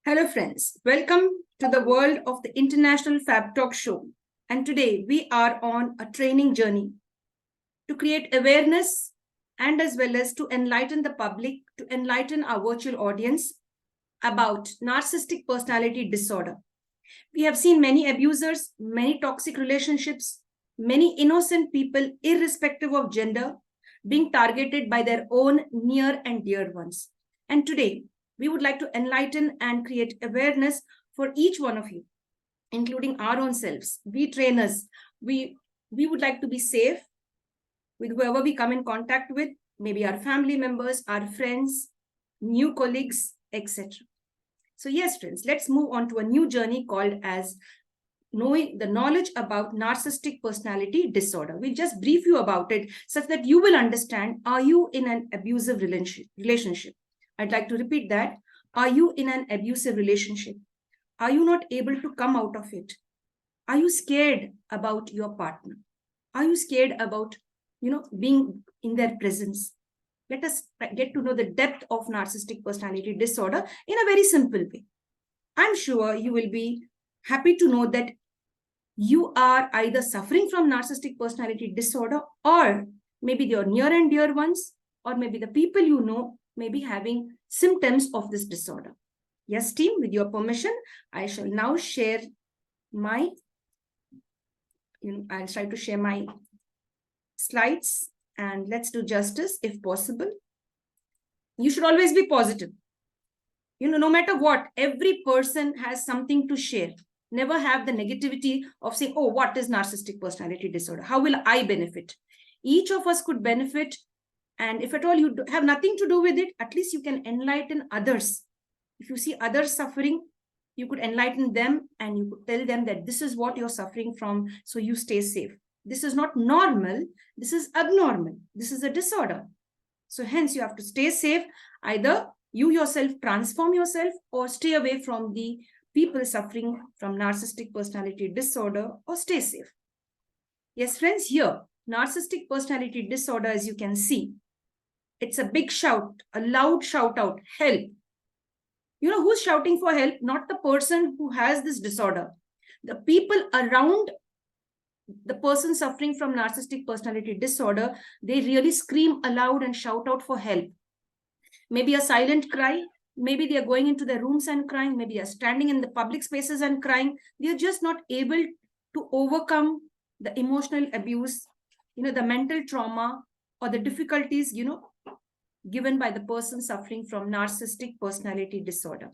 Hello friends, welcome to the world of the International Fabtalks show. And today we are on a training journey to create awareness and as well as to enlighten the public, to enlighten our virtual audience about narcissistic personality disorder. We have seen many abusers, many toxic relationships, many innocent people, irrespective of gender, being targeted by their own near and dear ones. And today, we would like to enlighten and create awareness for each one of you, including our own selves. We trainers, we would like to be safe with whoever we come in contact with, maybe our family members, our friends, new colleagues, etc. So yes, friends, let's move on to a new journey called as knowing the knowledge about narcissistic personality disorder. We'll just brief you about it such that you will understand, are you in an abusive relationship? I'd like to repeat that. Are you in an abusive relationship? Are you not able to come out of it? Are you scared about your partner? Are you scared about, being in their presence? Let us get to know the depth of narcissistic personality disorder in a very simple way. I'm sure you will be happy to know that you are either suffering from narcissistic personality disorder, or maybe your near and dear ones, or maybe the people you know may be having symptoms of this disorder. Yes, team, with your permission, I shall now share my, I'll try to share my slides and let's do justice if possible. You should always be positive. No matter what, every person has something to share. Never have the negativity of saying, oh, what is narcissistic personality disorder? How will I benefit? Each of us could benefit. And if at all you have nothing to do with it, at least you can enlighten others. If you see others suffering, you could enlighten them and you could tell them that this is what you're suffering from, so you stay safe. This is not normal. This is abnormal. This is a disorder. So hence you have to stay safe. Either you yourself transform yourself or stay away from the people suffering from narcissistic personality disorder, or stay safe. Yes, friends, here, narcissistic personality disorder, as you can see, it's a big shout, a loud shout out, help. Who's shouting for help? Not the person who has this disorder. The people around the person suffering from narcissistic personality disorder, they really scream aloud and shout out for help. Maybe a silent cry. Maybe they are going into their rooms and crying. Maybe they are standing in the public spaces and crying. They are just not able to overcome the emotional abuse, the mental trauma, or the difficulties, given by the person suffering from narcissistic personality disorder.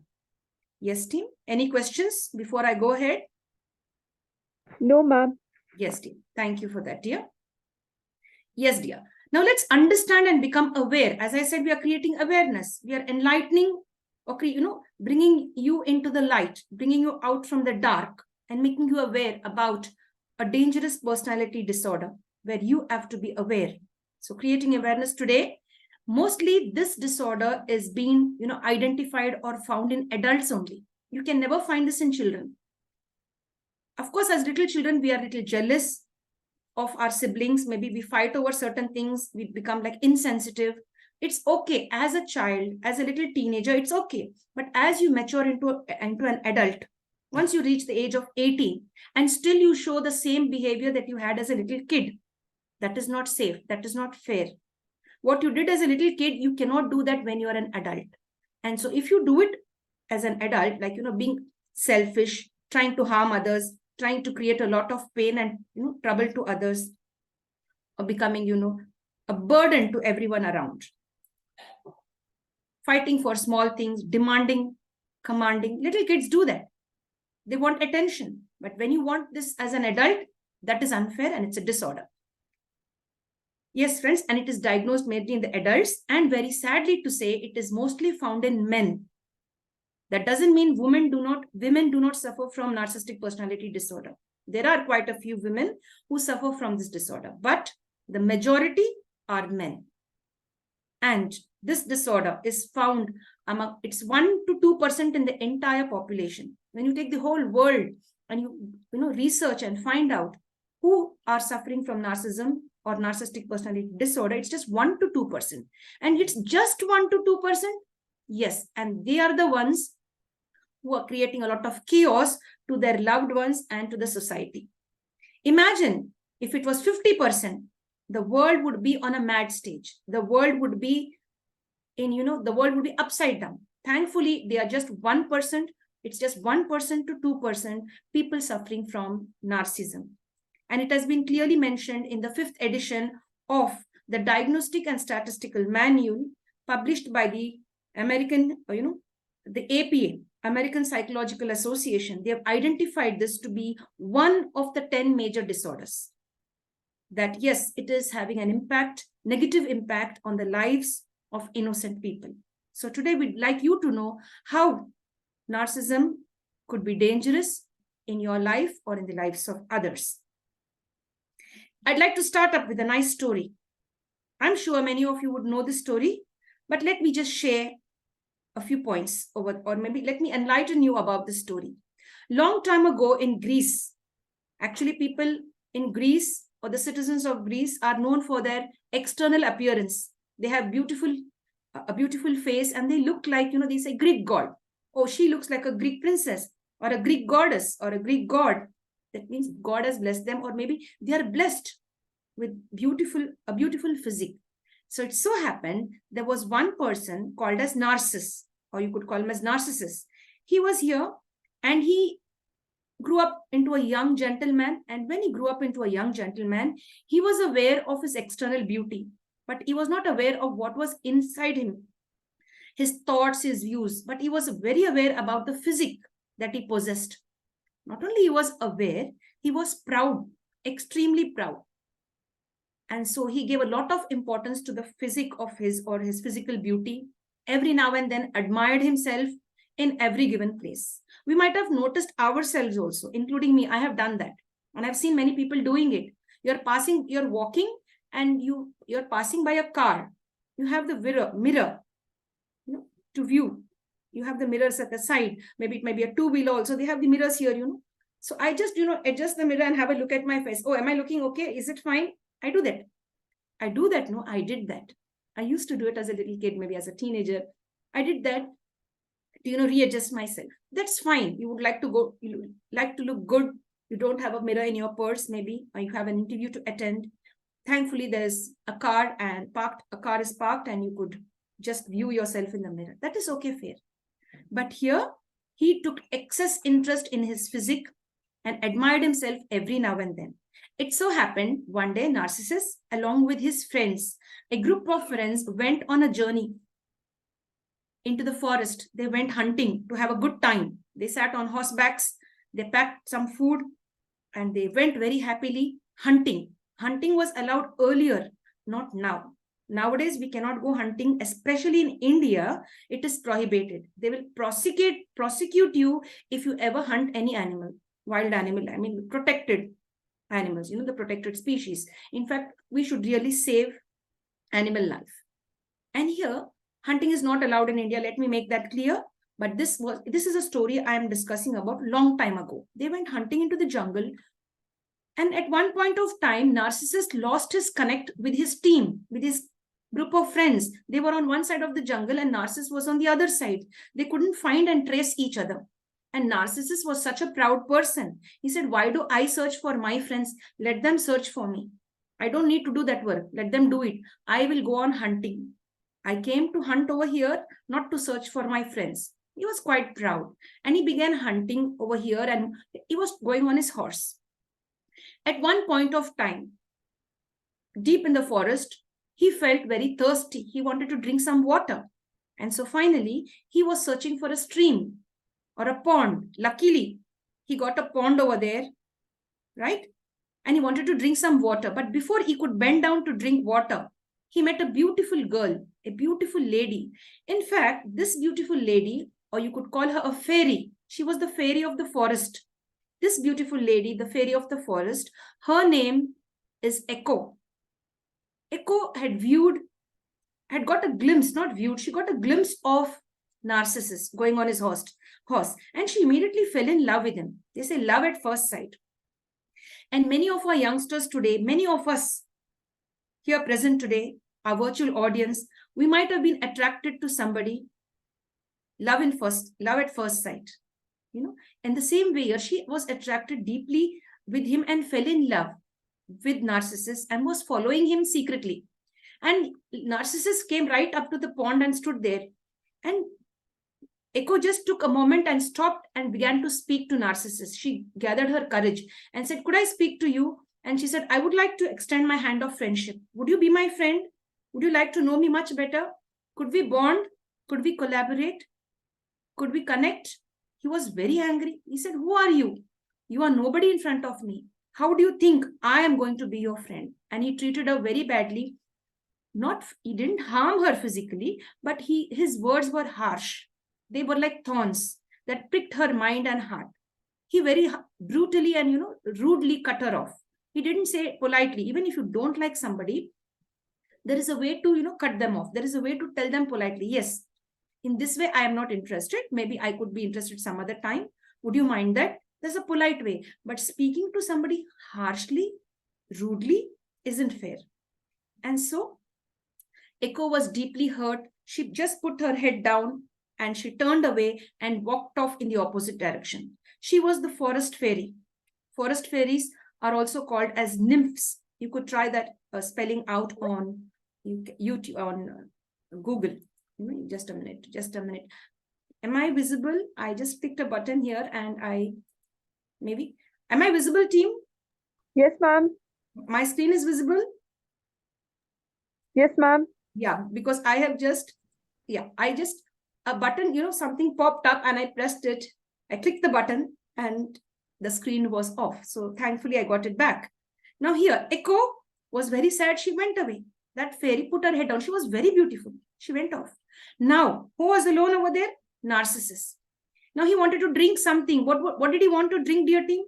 Yes, team. Any questions before I go ahead? No, ma'am. Yes, dear. Thank you for that, dear. Yes, dear. Now let's understand and become aware. As I said, we are creating awareness. We are enlightening, okay, bringing you into the light, bringing you out from the dark and making you aware about a dangerous personality disorder where you have to be aware. So creating awareness today. Mostly this disorder is being, identified or found in adults only. You can never find this in children. Of course, as little children, we are a little jealous of our siblings. Maybe we fight over certain things. We become like insensitive. It's okay as a child, as a little teenager, it's okay. But as you mature into an adult, once you reach the age of 18 and still you show the same behavior that you had as a little kid, that is not safe. That is not fair. What you did as a little kid, you cannot do that when you are an adult. And so if you do it as an adult, like, being selfish, trying to harm others, trying to create a lot of pain and, trouble to others, or becoming, a burden to everyone around. Fighting for small things, demanding, commanding. Little kids do that. They want attention. But when you want this as an adult, that is unfair and it's a disorder. Yes, friends, and it is diagnosed mainly in the adults, and very sadly to say, it is mostly found in men. That doesn't mean women do not suffer from narcissistic personality disorder. There are quite a few women who suffer from this disorder, but the majority are men. And this disorder is found among, it's 1 to 2% in the entire population. When you take the whole world and you research and find out who are suffering from narcissism or narcissistic personality disorder, it's just 1 to 2%. And it's just 1 to 2%. Yes, and they are the ones who are creating a lot of chaos to their loved ones and to the society. Imagine if it was 50%, the world would be on a mad stage. The world would be the world would be upside down. Thankfully, they are just 1%. It's just 1% to 2% people suffering from narcissism. And it has been clearly mentioned in the 5th edition of the Diagnostic and Statistical Manual published by the the APA, American Psychological Association. They have identified this to be one of the 10 major disorders. That yes, it is having an impact, negative impact on the lives of innocent people. So today we'd like you to know how narcissism could be dangerous in your life or in the lives of others. I'd like to start up with a nice story. I'm sure many of you would know this story, but let me just share a few points over, or maybe let me enlighten you about this story. Long time ago in Greece, actually people in Greece or the citizens of Greece are known for their external appearance. They have a beautiful face and they look like, they say Greek god. Oh, she looks like a Greek princess or a Greek goddess or a Greek god. That means God has blessed them, or maybe they are blessed with a beautiful physique. So it so happened there was one person called as Narcissus, or you could call him as Narcissus. He was here and he grew up into a young gentleman. And when he grew up into a young gentleman, he was aware of his external beauty, but he was not aware of what was inside him, his thoughts, his views, but he was very aware about the physique that he possessed. Not only he was aware, he was proud, extremely proud. And so he gave a lot of importance to the physique of his physical beauty. Every now and then admired himself in every given place. We might have noticed ourselves also, including me. I have done that. And I've seen many people doing it. You're walking and you're passing by a car. You have the mirror to view. You have the mirrors at the side. Maybe it might be a two-wheeler also. They have the mirrors here, So I just, adjust the mirror and have a look at my face. Oh, am I looking okay? Is it fine? I do that. No, I did that. I used to do it as a little kid, maybe as a teenager. I did that to, readjust myself. That's fine. You like to look good. You don't have a mirror in your purse, maybe, or you have an interview to attend. Thankfully, there's a car is parked and you could just view yourself in the mirror. That is okay, fair. But here, he took excess interest in his physique and admired himself every now and then. It so happened one day, Narcissus, along with his friends, a group of friends went on a journey into the forest. They went hunting to have a good time. They sat on horsebacks, they packed some food, and they went very happily hunting. Hunting was allowed earlier, not now. Nowadays, we cannot go hunting, especially in India. It is prohibited. They will prosecute you if you ever hunt any animal, wild animal, protected animals, the protected species. In fact, we should really save animal life. And here, hunting is not allowed in India. Let me make that clear. But this is a story I am discussing about long time ago. They went hunting into the jungle. And at one point of time, Narcissus lost his connect with his team, with his group of friends. They were on one side of the jungle and Narcissus was on the other side. They couldn't find and trace each other. And Narcissus was such a proud person. He said, why do I search for my friends? Let them search for me. I don't need to do that work. Let them do it. I will go on hunting. I came to hunt over here, not to search for my friends. He was quite proud. And he began hunting over here and he was going on his horse. At one point of time, deep in the forest, he felt very thirsty. He wanted to drink some water. And so finally, he was searching for a stream or a pond. Luckily, he got a pond over there, right? And he wanted to drink some water. But before he could bend down to drink water, he met a beautiful girl, a beautiful lady. In fact, this beautiful lady, or you could call her a fairy, she was the fairy of the forest. This beautiful lady, the fairy of the forest, her name is Echo. Echo had got a glimpse, she got a glimpse of Narcissus going on his horse, and she immediately fell in love with him. They say love at first sight. And many of our youngsters today, many of us here present today, our virtual audience, we might have been attracted to somebody, love at first sight. In the same way, she was attracted deeply with him and fell in love with Narcissus and was following him secretly. And Narcissus came right up to the pond and stood there. And Echo just took a moment and stopped and began to speak to Narcissus. She gathered her courage and said, "Could I speak to you?" And she said, "I would like to extend my hand of friendship. Would you be my friend? Would you like to know me much better? Could we bond? Could we collaborate? Could we connect?" He was very angry. He said, "Who are you? You are nobody in front of me. How do you think I am going to be your friend?" And he treated her very badly. He didn't harm her physically, but his words were harsh. They were like thorns that pricked her mind and heart. He very brutally and rudely cut her off. He didn't say politely. Even if you don't like somebody, there is a way to cut them off. There is a way to tell them politely, "Yes, in this way I am not interested. Maybe I could be interested some other time. Would you mind that?" There's a polite way. But speaking to somebody harshly, rudely, isn't fair. And so Echo was deeply hurt. She just put her head down and she turned away and walked off in the opposite direction. She was the forest fairy. Forest fairies are also called as nymphs. You could try that spelling out on YouTube, on Google. Just a minute. Am I visible? I just picked a button here and am I visible, team? Yes, ma'am. My screen is visible? Yes, ma'am. Yeah, because I have a button, something popped up and I pressed it. I clicked the button and the screen was off. So thankfully I got it back. Now here, Echo was very sad. She went away. That fairy put her head down. She was very beautiful. She went off. Now, who was alone over there? Narcissus. Now he wanted to drink something. What did he want to drink, dear team?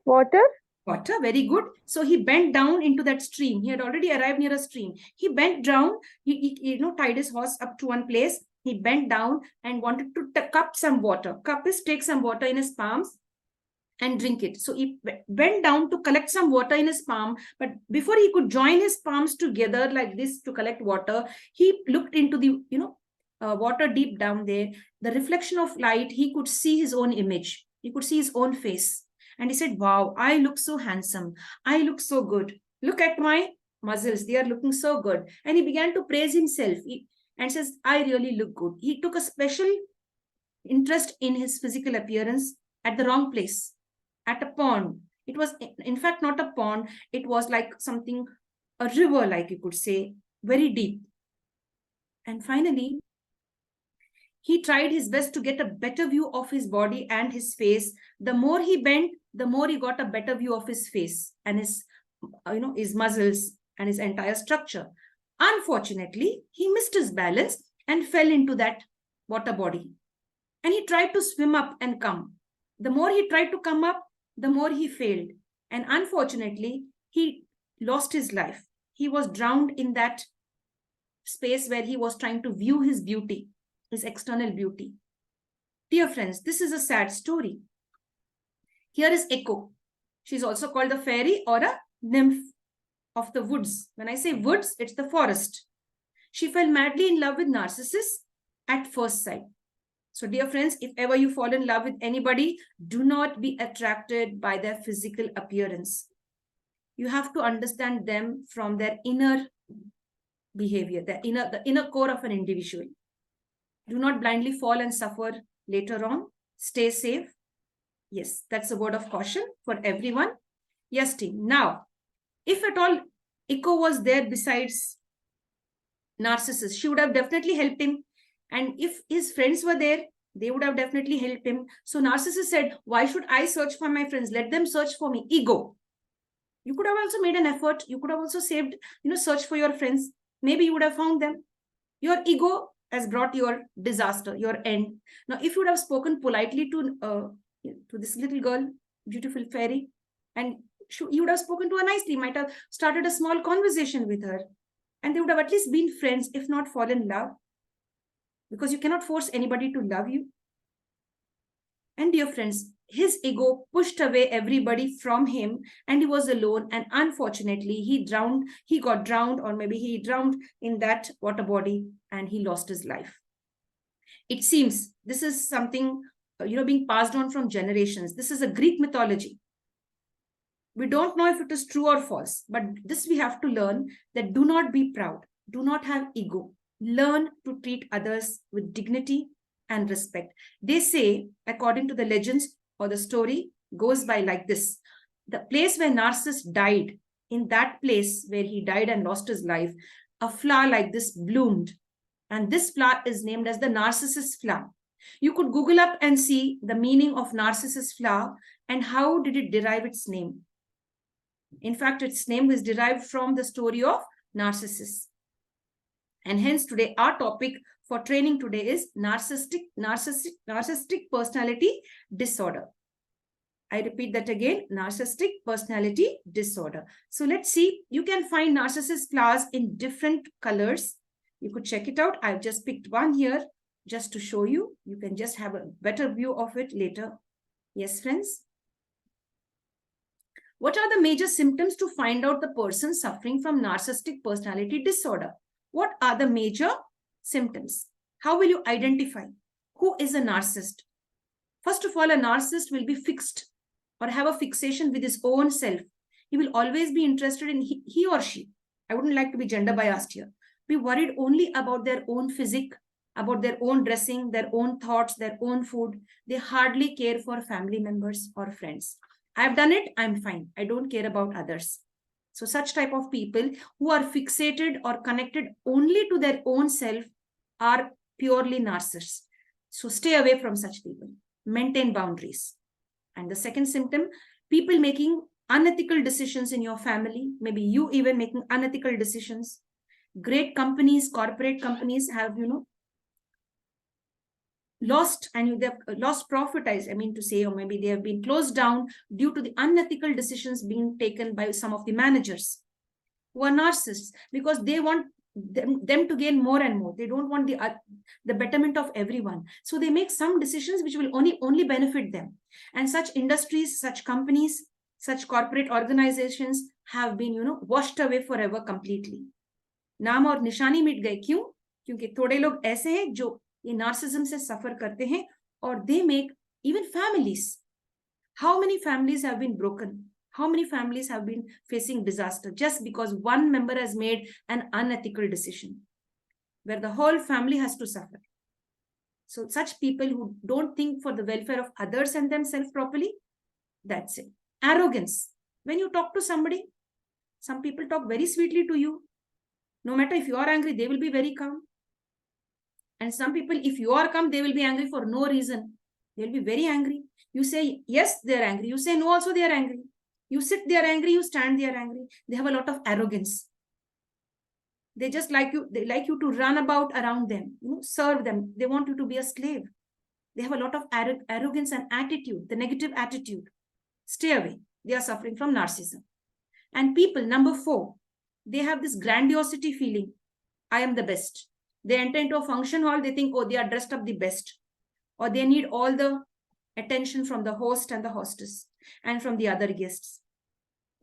Water. Water, very good. So he bent down into that stream. He had already arrived near a stream. He bent down, he tied his horse up to one place. He bent down and wanted to cup some water. Cup is take some water in his palms and drink it. So he bent down to collect some water in his palm. But before he could join his palms together like this to collect water, he looked into the, water deep down there. The reflection of light, he could see his own image. He could see his own face. And he said, "Wow, I look so handsome. I look so good. Look at my muscles. They are looking so good." And he began to praise himself and says, "I really look good." He took a special interest in his physical appearance at the wrong place, at a pond. It was, in fact, not a pond. It was like something, a river, like you could say, very deep. And finally, he tried his best to get a better view of his body and his face. The more he bent, the more he got a better view of his face and his muscles and his entire structure. Unfortunately, he missed his balance and fell into that water body. And he tried to swim up and come. The more he tried to come up, the more he failed. And unfortunately, he lost his life. He was drowned in that space where he was trying to view his beauty, his external beauty. Dear friends, this is a sad story. Here is Echo. She's also called a fairy or a nymph of the woods. When I say woods, it's the forest. She fell madly in love with Narcissus at first sight. So dear friends, if ever you fall in love with anybody, do not be attracted by their physical appearance. You have to understand them from their inner behavior, the inner core of an individual. Do not blindly fall and suffer later on. Stay safe. Yes, that's a word of caution for everyone. Yes, team. Now, if at all Echo was there besides Narcissus, she would have definitely helped him. And if his friends were there, they would have definitely helped him. So Narcissus said, "Why should I search for my friends? Let them search for me." Ego. You could have also made an effort. You could have also saved, search for your friends. Maybe you would have found them. Your ego has brought your disaster, your end. Now, if you would have spoken politely to this little girl, beautiful fairy, and you would have spoken to her nicely, might have started a small conversation with her, and they would have at least been friends, if not fall in love, because you cannot force anybody to love you. And dear friends, his ego pushed away everybody from him, and he was alone. And unfortunately, he got drowned, or maybe he drowned in that water body, and he lost his life. It seems this is something, being passed on from generations. This is a Greek mythology. We don't know if it is true or false, but this we have to learn, that do not be proud, do not have ego, learn to treat others with dignity and respect. They say, according to the legends or the story, goes by like this. The place where Narcissus died, in that place where he died and lost his life, a flower like this bloomed. And this flower is named as the Narcissus flower. You could Google up and see the meaning of Narcissus flower and how did it derive its name. In fact, its name is derived from the story of Narcissus. And hence today, our topic for training today is narcissistic personality disorder. I repeat that again, narcissistic personality disorder. So let's see, you can find narcissist flowers in different colors. You could check it out. I've just picked one here just to show you. You can just have a better view of it later. Yes, friends. What are the major symptoms to find out the person suffering from narcissistic personality disorder? What are the major symptoms? How will you identify who is a narcissist? First of all, a narcissist will be fixed or have a fixation with his own self. He will always be interested in he or she. I wouldn't like to be gender biased here. Be worried only about their own physique, about their own dressing, their own thoughts, their own food. They hardly care for family members or friends. I've done it, I'm fine. I don't care about others. So such type of people who are fixated or connected only to their own self are purely narcissists. So stay away from such people. Maintain boundaries. And the second symptom, people making unethical decisions in your family, maybe you even making unethical decisions. Great companies, corporate companies have, lost, and they've lost profit, I mean to say, or maybe they have been closed down due to the unethical decisions being taken by some of the managers who are narcissists, because they want them to gain more and more. They don't want the betterment of everyone. So they make some decisions which will only benefit them. And such industries, such companies, such corporate organizations have been, washed away forever completely. नाम और निशानी मिट गए. क्यों? क्योंकि थोड़े लोग ऐसे हैं जो ये नार्सिसिज्म से सफर करते हैं, और they make even families. How many families have been broken? How many families have been facing disaster just because one member has made an unethical decision where the whole family has to suffer? So such people who don't think for the welfare of others and themselves properly, that's it. Arrogance. When you talk to somebody, some people talk very sweetly to you. No matter if you are angry, they will be very calm. And some people, if you are calm, they will be angry for no reason. They will be very angry. You say, yes, they are angry. You say, no, also they are angry. You sit, they are angry. You stand, they are angry. They have a lot of arrogance. They just like you. They like you to run about around them, serve them. They want you to be a slave. They have a lot of arrogance and attitude, the negative attitude. Stay away. They are suffering from narcissism. And people, number 4, they have this grandiosity feeling. I am the best. They enter into a function hall. They think, oh, they are dressed up the best. Or they need all the attention from the host and the hostess and from the other guests.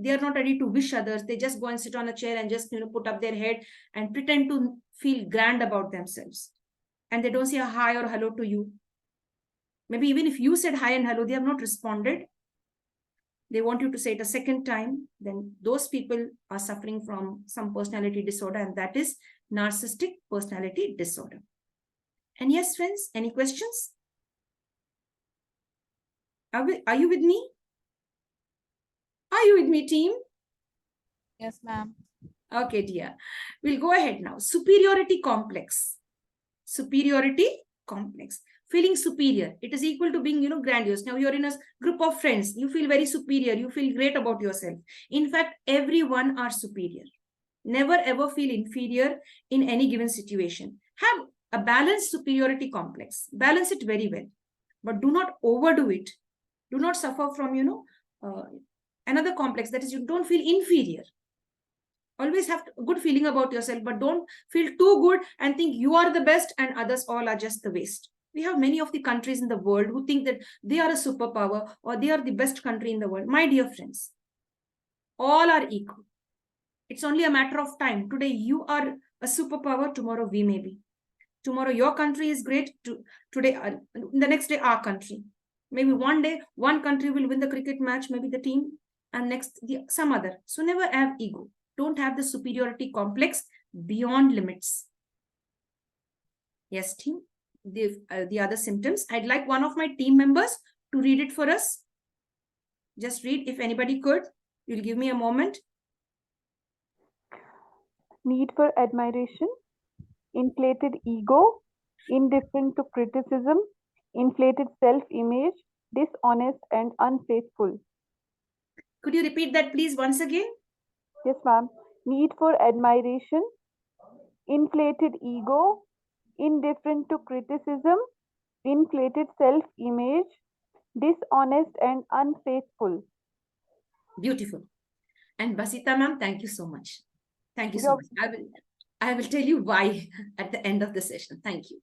They are not ready to wish others. They just go and sit on a chair and just, put up their head and pretend to feel grand about themselves. And they don't say a hi or hello to you. Maybe even if you said hi and hello, they have not responded. They want you to say it a second time. Then those people are suffering from some personality disorder, and that is narcissistic personality disorder. And yes, friends, any questions? Are you with me? Are you with me, team? Yes, ma'am. Okay, dear. We'll go ahead now. Superiority complex. Superiority complex. Feeling superior. It is equal to being, grandiose. Now you're in a group of friends. You feel very superior. You feel great about yourself. In fact, everyone are superior. Never ever feel inferior in any given situation. Have a balanced superiority complex. Balance it very well. But do not overdo it. Do not suffer from, another complex, that is, you don't feel inferior. Always have a good feeling about yourself, but don't feel too good and think you are the best and others all are just the waste. We have many of the countries in the world who think that they are a superpower or they are the best country in the world. My dear friends, all are equal. It's only a matter of time. Today you are a superpower, tomorrow we may be. Tomorrow your country is great. Today, the next day our country. Maybe one day one country will win the cricket match, maybe the team, and next some other. So never have ego. Don't have the superiority complex beyond limits. Yes, team. The other symptoms. I'd like one of my team members to read it for us. Just read, if anybody could. You'll give me a moment. Need for admiration, inflated ego, indifferent to criticism, inflated self-image, dishonest and unfaithful. Could you repeat that, please, once again? Yes, ma'am. Need for admiration, inflated ego, indifferent to criticism, inflated self-image, dishonest and unfaithful. Beautiful. And Basita ma'am, thank you so much. Thank you so much. I will tell you why at the end of the session. Thank you.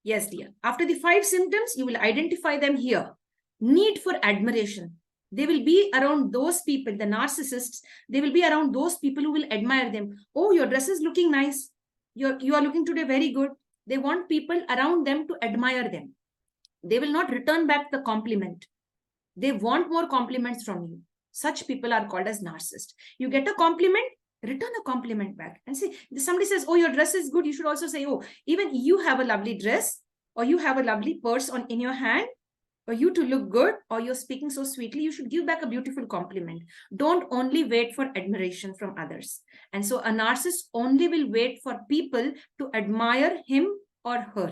Yes, dear. After the 5 symptoms, you will identify them here. Need for admiration. They will be around those people, the narcissists. They will be around those people who will admire them. Oh, your dress is looking nice. You are looking today very good. They want people around them to admire them. They will not return back the compliment. They want more compliments from you. Such people are called as narcissists. You get a compliment, return a compliment back. And see, somebody says, oh, your dress is good. You should also say, oh, even you have a lovely dress, or you have a lovely purse in your hand, or you to look good, or you're speaking so sweetly. You should give back a beautiful compliment. Don't only wait for admiration from others. And so a narcissist only will wait for people to admire him or her.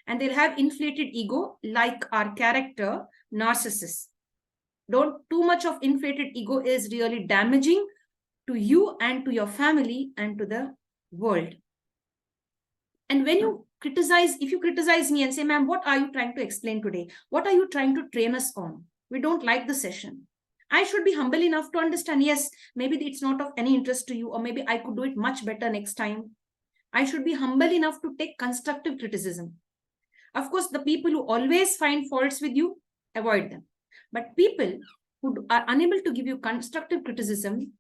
And they'll have inflated ego like our character, Narcissus. Too much of inflated ego is really damaging to you and to your family and to the world. And when you criticize, if you criticize me and say, ma'am, what are you trying to explain today? What are you trying to train us on? We don't like the session. I should be humble enough to understand, yes, maybe it's not of any interest to you, or maybe I could do it much better next time. I should be humble enough to take constructive criticism. Of course, the people who always find faults with you, avoid them. But people who are unable to give you constructive criticism,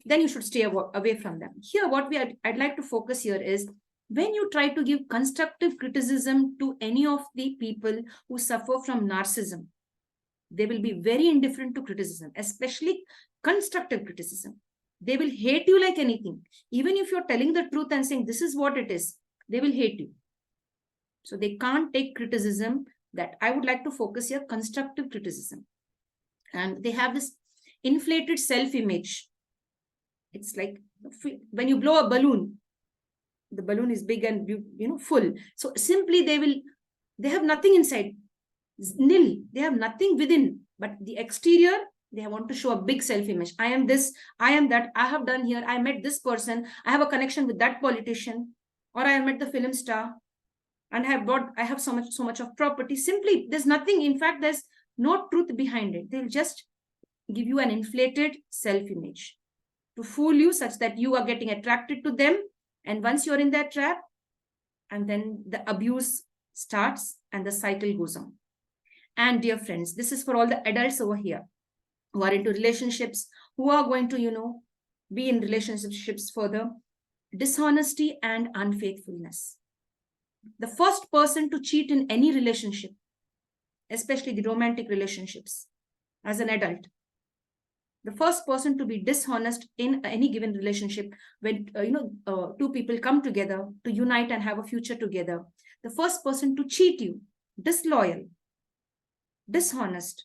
then you should stay away from them. Here, what I'd like to focus here is, when you try to give constructive criticism to any of the people who suffer from narcissism, they will be very indifferent to criticism, especially constructive criticism. They will hate you like anything. Even if you're telling the truth and saying this is what it is, they will hate you. So they can't take criticism. That I would like to focus here, constructive criticism. And they have this inflated self-image. It's like when you blow a balloon, the balloon is big and full. So simply they have nothing inside, nil. They have nothing within, but the exterior, they want to show a big self-image. I am this, I am that, I have done here, I met this person, I have a connection with that politician, or I have met the film star, and I have so much of property. Simply, there's nothing. In fact, there's no truth behind it. They'll just give you an inflated self-image to fool you such that you are getting attracted to them. And once you're in that trap, and then the abuse starts and the cycle goes on. And dear friends, this is for all the adults over here who are into relationships, who are going to, be in relationships further. Dishonesty and unfaithfulness. The first person to cheat in any relationship, especially the romantic relationships, as an adult, the first person to be dishonest in any given relationship, when two people come together to unite and have a future together, the first person to cheat you, disloyal, dishonest,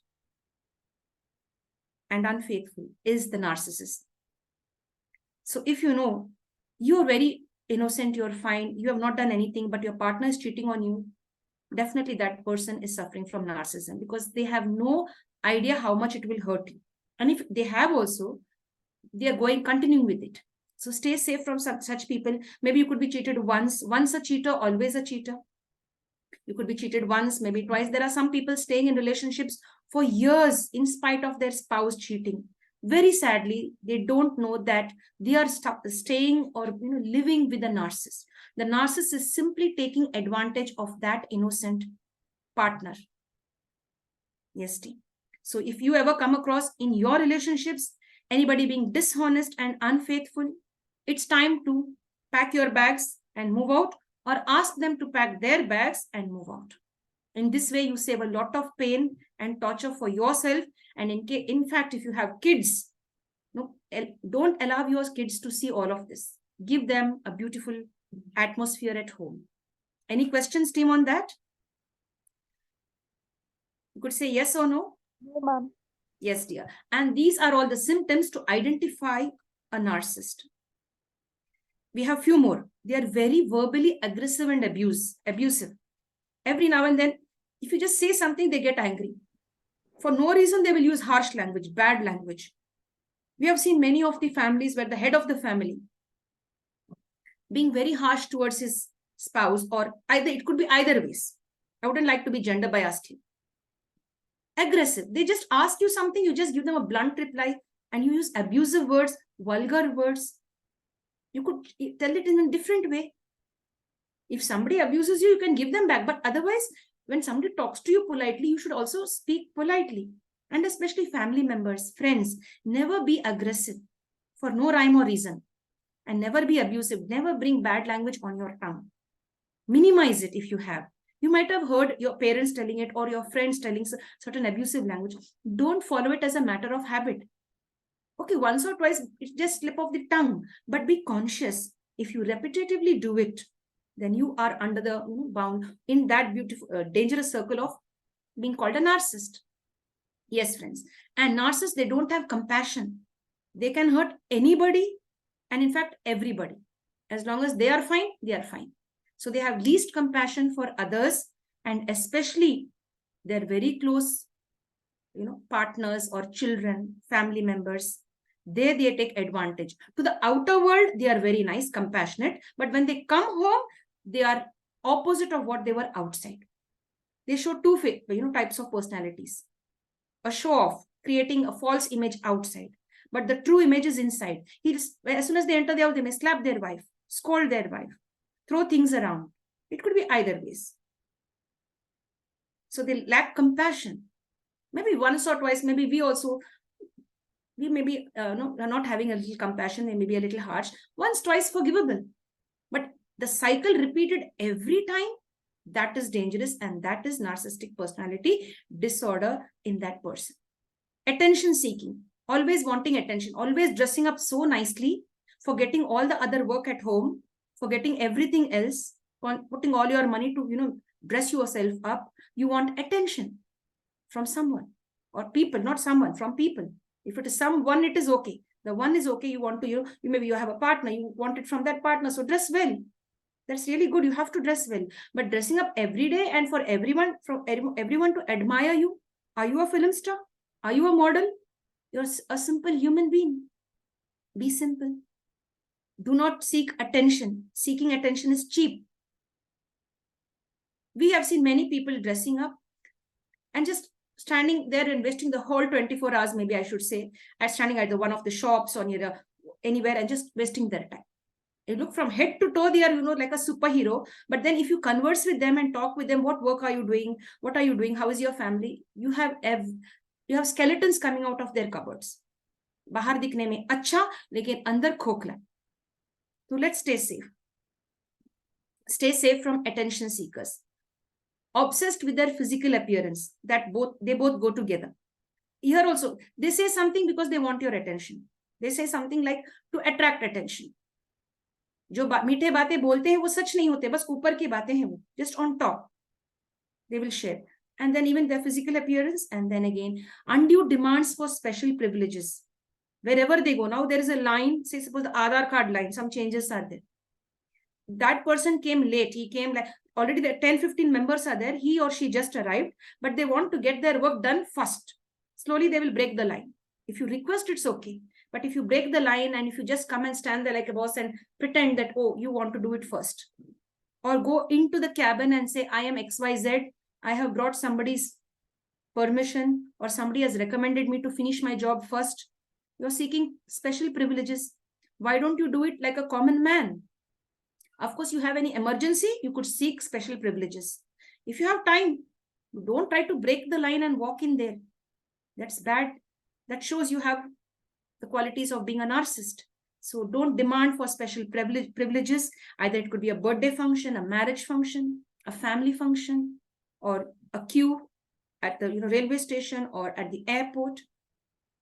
and unfaithful is the narcissist. So if you're very innocent, you're fine, you have not done anything, but your partner is cheating on you, definitely that person is suffering from narcissism, because they have no idea how much it will hurt you. And if they have also, they are continuing with it. So stay safe from such people. Maybe you could be cheated once a cheater, always a cheater. You could be cheated once, maybe twice. There are some people staying in relationships for years in spite of their spouse cheating. Very sadly, they don't know that they are staying or living with a narcissist. The narcissist is simply taking advantage of that innocent partner. Yes, team. So if you ever come across in your relationships anybody being dishonest and unfaithful, it's time to pack your bags and move out, or ask them to pack their bags and move out. In this way, you save a lot of pain and torture for yourself. And in fact, if you have kids, no, don't allow your kids to see all of this. Give them a beautiful atmosphere at home. Any questions, team, on that? You could say yes or no. No, ma'am. Yes, dear. And these are all the symptoms to identify a narcissist. We have few more. They are very verbally aggressive and abusive. Every now and then, if you just say something, they get angry. For no reason, they will use harsh language, bad language. We have seen many of the families where the head of the family being very harsh towards his spouse, or either it could be either ways. I wouldn't like to be gender biased here. Aggressive. They just ask you something, you just give them a blunt reply, and you use abusive words, vulgar words. You could tell it in a different way. If somebody abuses you, you can give them back. But otherwise, when somebody talks to you politely, you should also speak politely. And especially family members, friends, never be aggressive for no rhyme or reason. And never be abusive. Never bring bad language on your tongue. Minimize it if you have. You might have heard your parents telling it or your friends telling certain abusive language. Don't follow it as a matter of habit. Okay, once or twice, it just slip off the tongue. But be conscious. If you repetitively do it, then you are under the bound in that beautiful, dangerous circle of being called a narcissist. Yes, friends. And narcissists, they don't have compassion. They can hurt anybody and in fact, everybody. As long as they are fine, they are fine. So they have least compassion for others, and especially their very close, partners or children, family members. They take advantage. To the outer world, they are very nice, compassionate. But when they come home, they are opposite of what they were outside. They show two types of personalities. A show off, creating a false image outside. But the true image is inside. As soon as they enter the house, they may slap their wife, scold their wife, throw things around. It could be either ways. So they lack compassion. Maybe once or twice, maybe we may be are not having a little compassion, they may be a little harsh. Once, twice, forgivable. But the cycle repeated every time, that is dangerous, and that is narcissistic personality disorder in that person. Attention seeking, always wanting attention, always dressing up so nicely, forgetting all the other work at home, forgetting everything else, putting all your money to dress yourself up. You want attention from someone or people, not someone, from people. If it is someone, it is okay. The one is okay. You want to, maybe you have a partner, you want it from that partner. So dress well. That's really good. You have to dress well. But dressing up every day and for everyone, from everyone to admire you. Are you a film star? Are you a model? You're a simple human being. Be simple. Do not seek attention. Seeking attention is cheap. We have seen many people dressing up and just standing there and wasting the whole 24 hours, maybe I should say, at standing at one of the shops or anywhere and just wasting their time. You look from head to toe, they are, like a superhero. But then if you converse with them and talk with them, what work are you doing? What are you doing? How is your family? You have skeletons coming out of their cupboards. बाहर दिखने में अच्छा, लेकिन अंदर खोखला. So let's stay safe. Stay safe from attention seekers. Obsessed with their physical appearance, they both go together. Here also, they say something because they want your attention. They say something like to attract attention. जो मीठे बातें बोलते हैं वो सच नहीं होते, बस ऊपर की बातें हैं वो, just on top. They will share. And then even their physical appearance, and then again, undue demands for special privileges. Wherever they go, now there is a line, say suppose the Aadhaar card line, some changes are there. That person came late, he came like, already the 10-15 members are there, he or she just arrived, but they want to get their work done first. Slowly they will break the line. If you request, it's okay. But if you break the line and if you just come and stand there like a boss and pretend that, oh, you want to do it first. Or go into the cabin and say, I am XYZ, I have brought somebody's permission or somebody has recommended me to finish my job first. You're seeking special privileges. Why don't you do it like a common man? Of course, you have any emergency, you could seek special privileges. If you have time, don't try to break the line and walk in there. That's bad. That shows you have the qualities of being a narcissist. So don't demand for special privileges. Either it could be a birthday function, a marriage function, a family function, or a queue at the railway station or at the airport.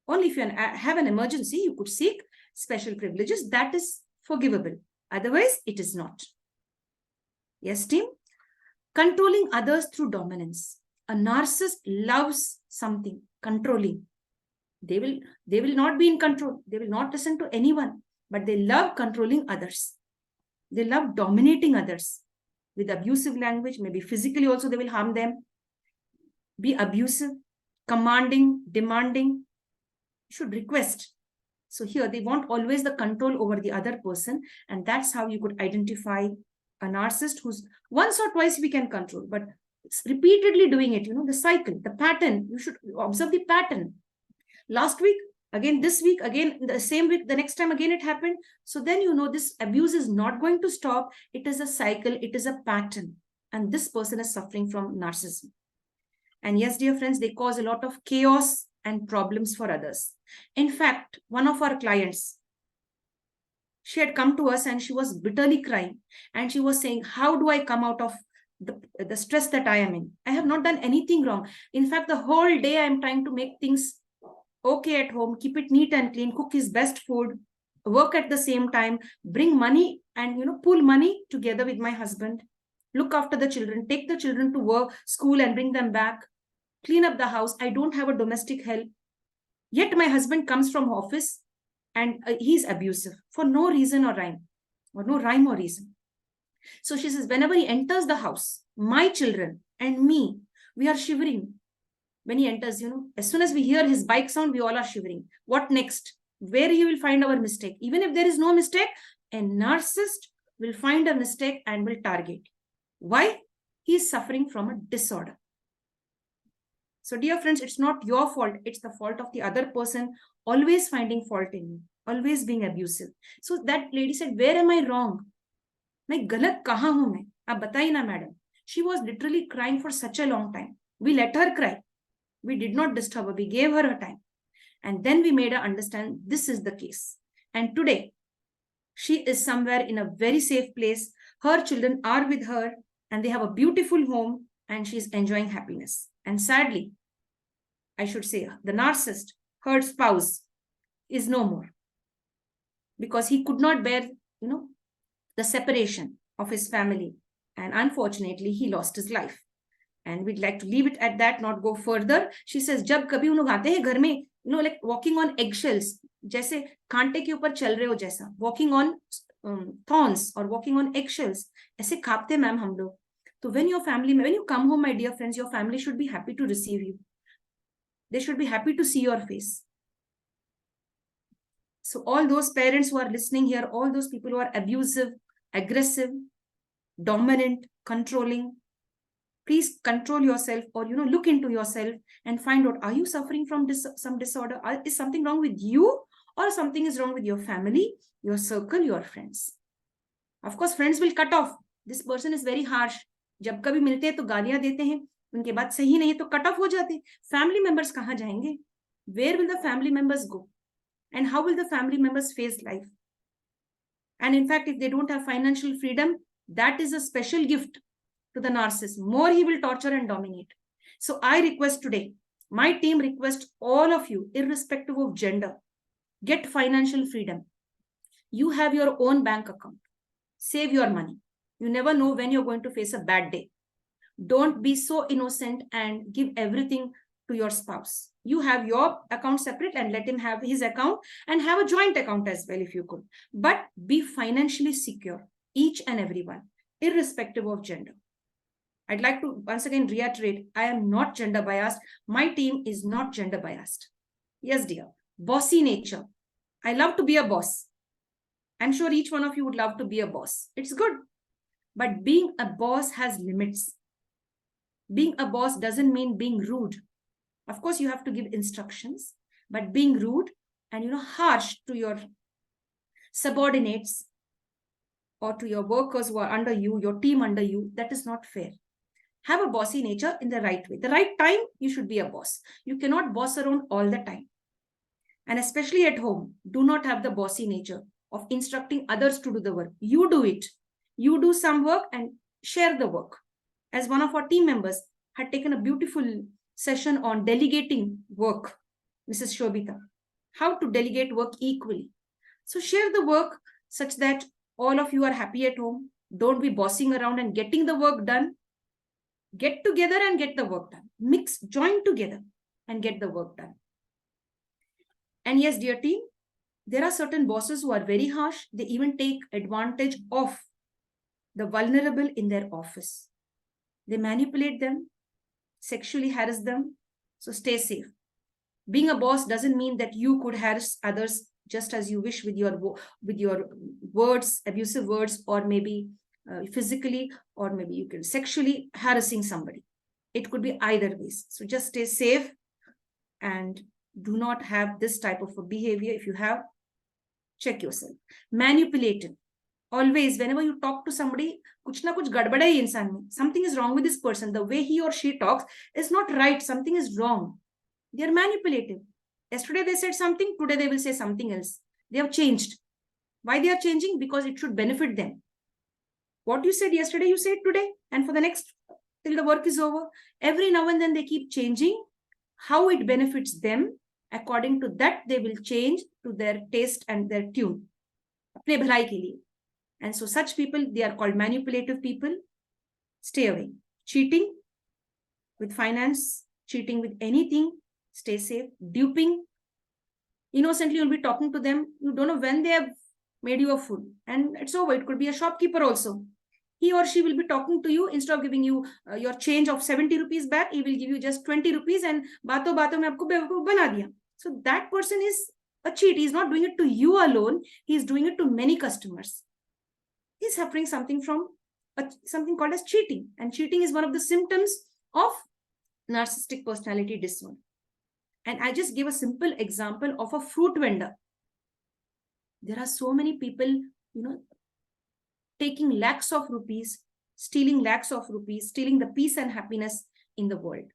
Only if you have an emergency, you could seek special privileges. That is forgivable. Otherwise, it is not. Yes, team? Controlling others through dominance. A narcissist loves something, controlling. They will not be in control. They will not listen to anyone, but they love controlling others. They love dominating others with abusive language. Maybe physically also they will harm them. Be abusive, commanding, demanding. You should request. So here they want always the control over the other person, and that's how you could identify a narcissist who's once or twice we can control, but it's repeatedly doing it. The cycle, the pattern. You should observe the pattern. Last week, again this week, again the same week, the next time again it happened. So then this abuse is not going to stop. It is a cycle, it is a pattern, and this person is suffering from narcissism. And yes, dear friends, they cause a lot of chaos and problems for others. In fact, one of our clients, she had come to us and she was bitterly crying, and she was saying, how do I come out of the stress that I am in? I have not done anything wrong. In fact, the whole day I am trying to make things okay at home, keep it neat and clean, cook his best food, work at the same time, bring money and pool money together with my husband, look after the children, take the children to work, school and bring them back, clean up the house. I don't have a domestic help. Yet my husband comes from office and he's abusive for no reason or rhyme, or no rhyme or reason. So she says, whenever he enters the house, my children and me, we are shivering. When he enters, as soon as we hear his bike sound, we all are shivering. What next? Where he will find our mistake? Even if there is no mistake, a narcissist will find a mistake and will target. Why? He is suffering from a disorder. So dear friends, it's not your fault. It's the fault of the other person, always finding fault in you, always being abusive. So that lady said, where am I wrong? मैं गलत कहाँ हूं मैं? आप बताइए ना, madam. She was literally crying for such a long time. We let her cry. We did not disturb her. We gave her time. And then we made her understand this is the case. And today, she is somewhere in a very safe place. Her children are with her and they have a beautiful home and she's enjoying happiness. And sadly, I should say, the narcissist, her spouse, is no more. Because he could not bear, the separation of his family. And unfortunately, he lost his life. And we'd like to leave it at that, not go further. She says, जब कभी उन लोग आते हैं घर में, like walking on eggshells, जैसे कांटे के ऊपर चल रहे हो जैसा, walking on thorns or walking on eggshells, ऐसे कांपते मैम हम लोग. So when you come home, my dear friends, your family should be happy to receive you. They should be happy to see your face. So all those parents who are listening here, all those people who are abusive, aggressive, dominant, controlling, please control yourself, or look into yourself and find out, are you suffering from some disorder? Is something wrong with you, or something is wrong with your family, your circle, your friends? Of course, friends will cut off. This person is very harsh. जब कभी मिलते हैं तो गालियां देते हैं, उनके बाद सही नहीं तो कट ऑफ हो जाते हैं. फैमिली मेंबर्स कहाँ जाएंगे? Where will the family members go? And how will the family members face life? And in fact, if they don't have financial freedom, that is a special gift to the narcissist. More he will torture and dominate. So I request today, my team requests all of you, irrespective of gender, get financial freedom. You have your own bank account. Save your money. You never know when you're going to face a bad day. Don't be so innocent and give everything to your spouse. You have your account separate and let him have his account, and have a joint account as well if you could. But be financially secure, each and everyone, irrespective of gender. I'd like to once again reiterate, I am not gender biased. My team is not gender biased. Yes, dear. Bossy nature. I love to be a boss. I'm sure each one of you would love to be a boss. It's good. But being a boss has limits. Being a boss doesn't mean being rude. Of course, you have to give instructions, but being rude and harsh to your subordinates or to your workers who are under you, your team under you, that is not fair. Have a bossy nature in the right way. The right time, you should be a boss. You cannot boss around all the time. And especially at home, do not have the bossy nature. of instructing others to do the work. You do it. You do some work and share the work. As one of our team members had taken a beautiful session on delegating work, Mrs. Shobita, how to delegate work equally. So share the work such that all of you are happy at home. Don't be bossing around and getting the work done. Get together and get the work done. Mix, join together and get the work done. And yes, dear team, there are certain bosses who are very harsh. They even take advantage of the vulnerable in their office. They manipulate them, sexually harass them. So stay safe. Being a boss doesn't mean that you could harass others just as you wish with your words, abusive words, or maybe physically, or maybe you can sexually harassing somebody. It could be either ways. So just stay safe and do not have this type of a behavior. If you have, check yourself. Manipulative. Always, whenever you talk to somebody, kuch na kuch gadbada hai insaan mein. Something is wrong with this person. The way he or she talks is not right. Something is wrong. They are manipulative. Yesterday they said something, today they will say something else. They have changed. Why they are changing? Because it should benefit them. What you said yesterday, you say it today, and for the next, till the work is over. Every now and then they keep changing how it benefits them. According to that, they will change to their taste and their tune. Apne bhalai ke liye. And so such people, they are called manipulative people. Stay away. Cheating with finance, cheating with anything, stay safe. Duping, innocently you'll be talking to them. You don't know when they have made you a fool. And it's over. It could be a shopkeeper also. He or she will be talking to you. Instead of giving you your change of 70 rupees back, he will give you just 20 rupees and baaton mein aapko bewakoof bana diya. So that person is a cheat. He's not doing it to you alone. He's doing it to many customers. He's suffering something from something called as cheating. And cheating is one of the symptoms of narcissistic personality disorder. And I just give a simple example of a fruit vendor. There are so many people, taking lakhs of rupees, stealing lakhs of rupees, stealing the peace and happiness in the world.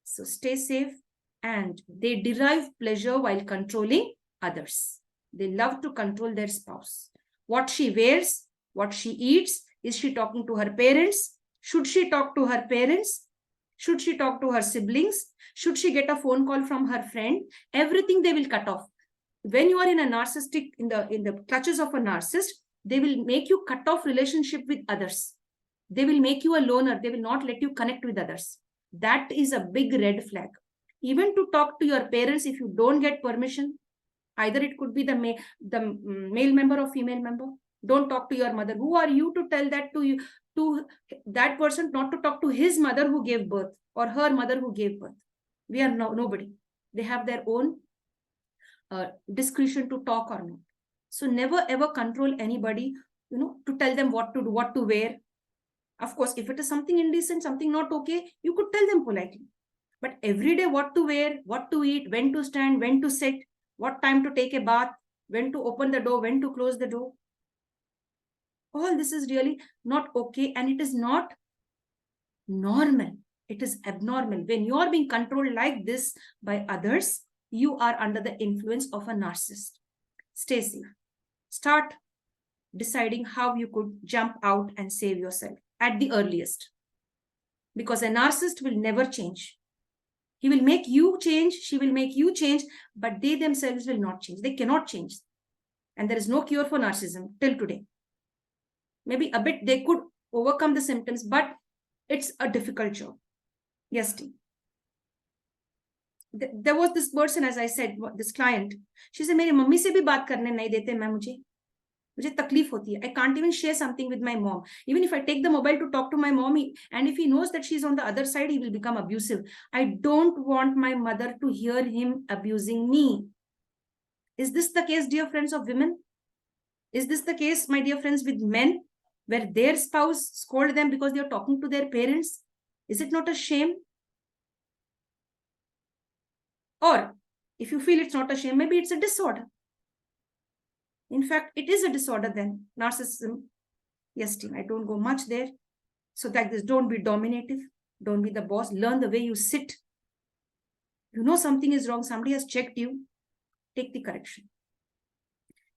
So stay safe. And they derive pleasure while controlling others. They love to control their spouse. What she wears, what she eats, is she talking to her parents? Should she talk to her parents? Should she talk to her siblings? Should she get a phone call from her friend? Everything they will cut off. When you are in a narcissistic, in the clutches of a narcissist, they will make you cut off relationship with others. They will make you a loner. They will not let you connect with others. That is a big red flag. Even to talk to your parents, if you don't get permission, either it could be the male member or female member. Don't talk to your mother. Who are you to tell that to that person not to talk to his mother who gave birth or her mother who gave birth? We are nobody. They have their own discretion to talk or not. So never ever control anybody, to tell them what to do, what to wear. Of course, if it is something indecent, something not okay, you could tell them politely. But every day, what to wear, what to eat, when to stand, when to sit, what time to take a bath, when to open the door, when to close the door. All this is really not okay, and it is not normal. It is abnormal. When you are being controlled like this by others, you are under the influence of a narcissist. Stay safe. Start deciding how you could jump out and save yourself at the earliest. Because a narcissist will never change. He will make you change, she will make you change, but they themselves will not change. They cannot change. And there is no cure for narcissism till today. Maybe a bit they could overcome the symptoms, but it's a difficult job. Yes, team. There was this person, as I said, this client. She said, मेरी mummy से भी बात करने नहीं देते मैं मुझे तकलीफ होती है. I can't even share something with my mom. Even if I take the mobile to talk to my mom, and if he knows that she's on the other side, he will become abusive. I don't want my mother to hear him abusing me. Is this the case, dear friends of women? Is this the case, my dear friends, with men, where their spouse scold them because they are talking to their parents? Is it not a shame? Or if you feel it's not a shame, maybe it's a disorder. In fact, it is a disorder then, narcissism. Yes, team, I don't go much there. So like this, don't be dominative. Don't be the boss. Learn the way you sit. You know something is wrong. Somebody has checked you. Take the correction.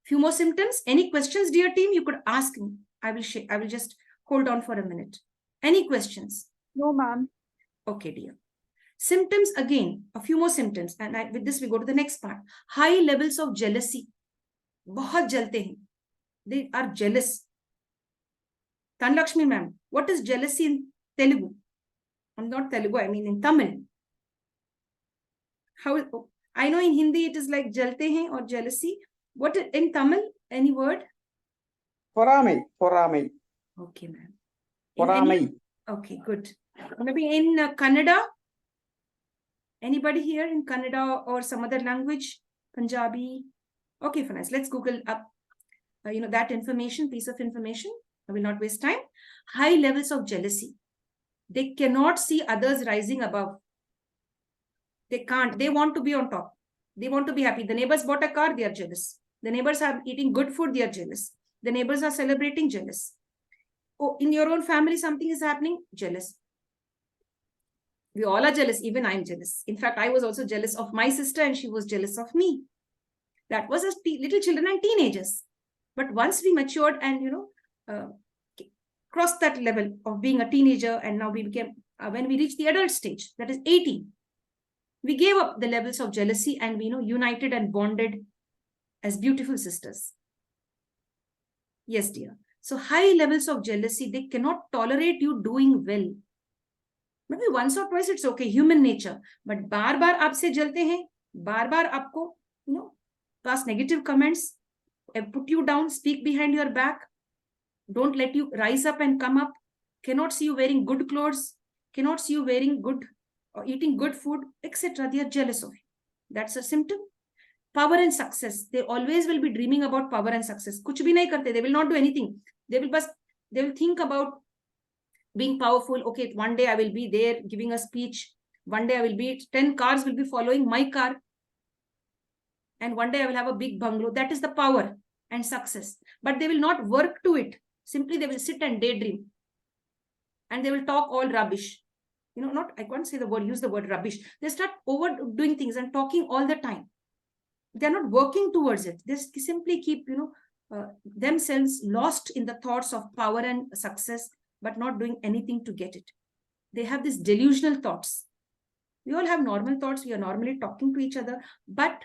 Few more symptoms. Any questions, dear team? You could ask me. I will just hold on for a minute. Any questions? No, ma'am. Okay, dear. Symptoms again, a few more symptoms. And with this, we go to the next part. High levels of jealousy. बहुत जलते हैं. They are jealous. Tanlakshmi ma'am, what is jealousy in Telugu? I'm not Telugu, I mean in Tamil. How? I know in Hindi it is like jalte hain or jealousy. What in Tamil? Any word? Poramai. Okay, ma'am. Poramai. Okay, good. Maybe in Kannada? Anybody here in Kannada or some other language? Punjabi? Okay, fine. Let's Google up, that information, piece of information. I will not waste time. High levels of jealousy. They cannot see others rising above. They can't. They want to be on top. They want to be happy. The neighbors bought a car, they are jealous. The neighbors are eating good food, they are jealous. The neighbors are celebrating, jealous. Oh, in your own family, something is happening, jealous. We all are jealous. Even I'm jealous. In fact, I was also jealous of my sister and she was jealous of me. That was as little children and teenagers. But once we matured and, crossed that level of being a teenager, and now we became, when we reached the adult stage, that is 18, we gave up the levels of jealousy and we united and bonded as beautiful sisters. Yes, dear. So high levels of jealousy, they cannot tolerate you doing well. Maybe once or twice it's okay, human nature. But बार-बार आपसे जलते हैं, बार-बार आपको, pass negative comments, put you down, speak behind your back, don't let you rise up and come up, cannot see you wearing good clothes, cannot see you wearing good or eating good food, etc. They are jealous of you. That's a symptom. Power and success. They always will be dreaming about power and success. Kuch bhi nahi karte. They will not do anything. They will think about being powerful. Okay, one day I will be there giving a speech. One day I will be, 10 cars will be following my car. And one day I will have a big bungalow. That is the power and success. But they will not work to it. Simply they will sit and daydream. And they will talk all rubbish. I can't say the word, use the word rubbish. They start overdoing things and talking all the time. They're not working towards it. They simply keep, themselves lost in the thoughts of power and success, but not doing anything to get it. They have these delusional thoughts. We all have normal thoughts. We are normally talking to each other, but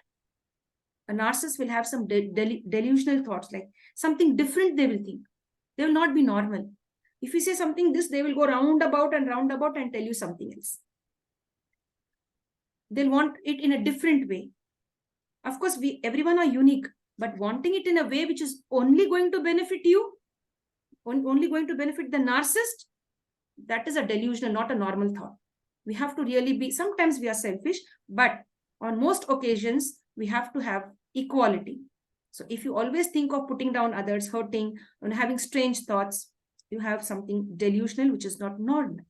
a narcissist will have some delusional thoughts, like something different they will think. They will not be normal. If you say something this, they will go roundabout and tell you something else. They'll want it in a different way. Of course, everyone are unique, but wanting it in a way which is only going to benefit you, only going to benefit the narcissist, that is a delusional, not a normal thought. We have to really be, sometimes we are selfish, but on most occasions, we have to have equality. So if you always think of putting down others, hurting, and having strange thoughts, you have something delusional, which is not normal.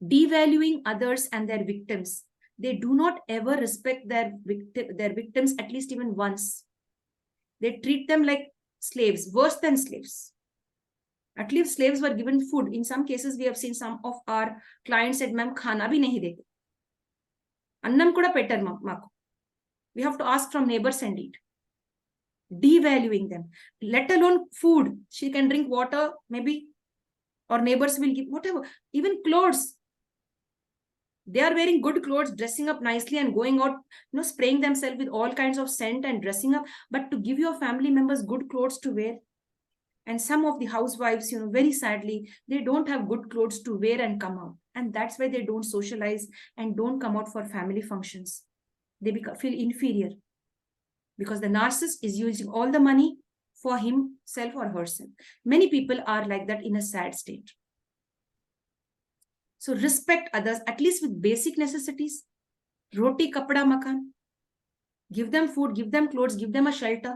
Devaluing others and their victims. They do not ever respect their victims, at least even once. They treat them like slaves, worse than slaves. At least slaves were given food. In some cases, we have seen some of our clients said, ma'am, khana bhi nahi dete. Annam kuda petter maku. We have to ask from neighbors and eat. Devaluing them, let alone food. She can drink water, maybe, or neighbors will give, whatever. Even clothes. They are wearing good clothes, dressing up nicely and going out, spraying themselves with all kinds of scent and dressing up. But to give your family members good clothes to wear. And some of the housewives, very sadly, they don't have good clothes to wear and come out. And that's why they don't socialize and don't come out for family functions. They feel inferior. Because the narcissist is using all the money for himself or herself. Many people are like that in a sad state. So respect others, at least with basic necessities. Roti, kapda, makan. Give them food, give them clothes, give them a shelter.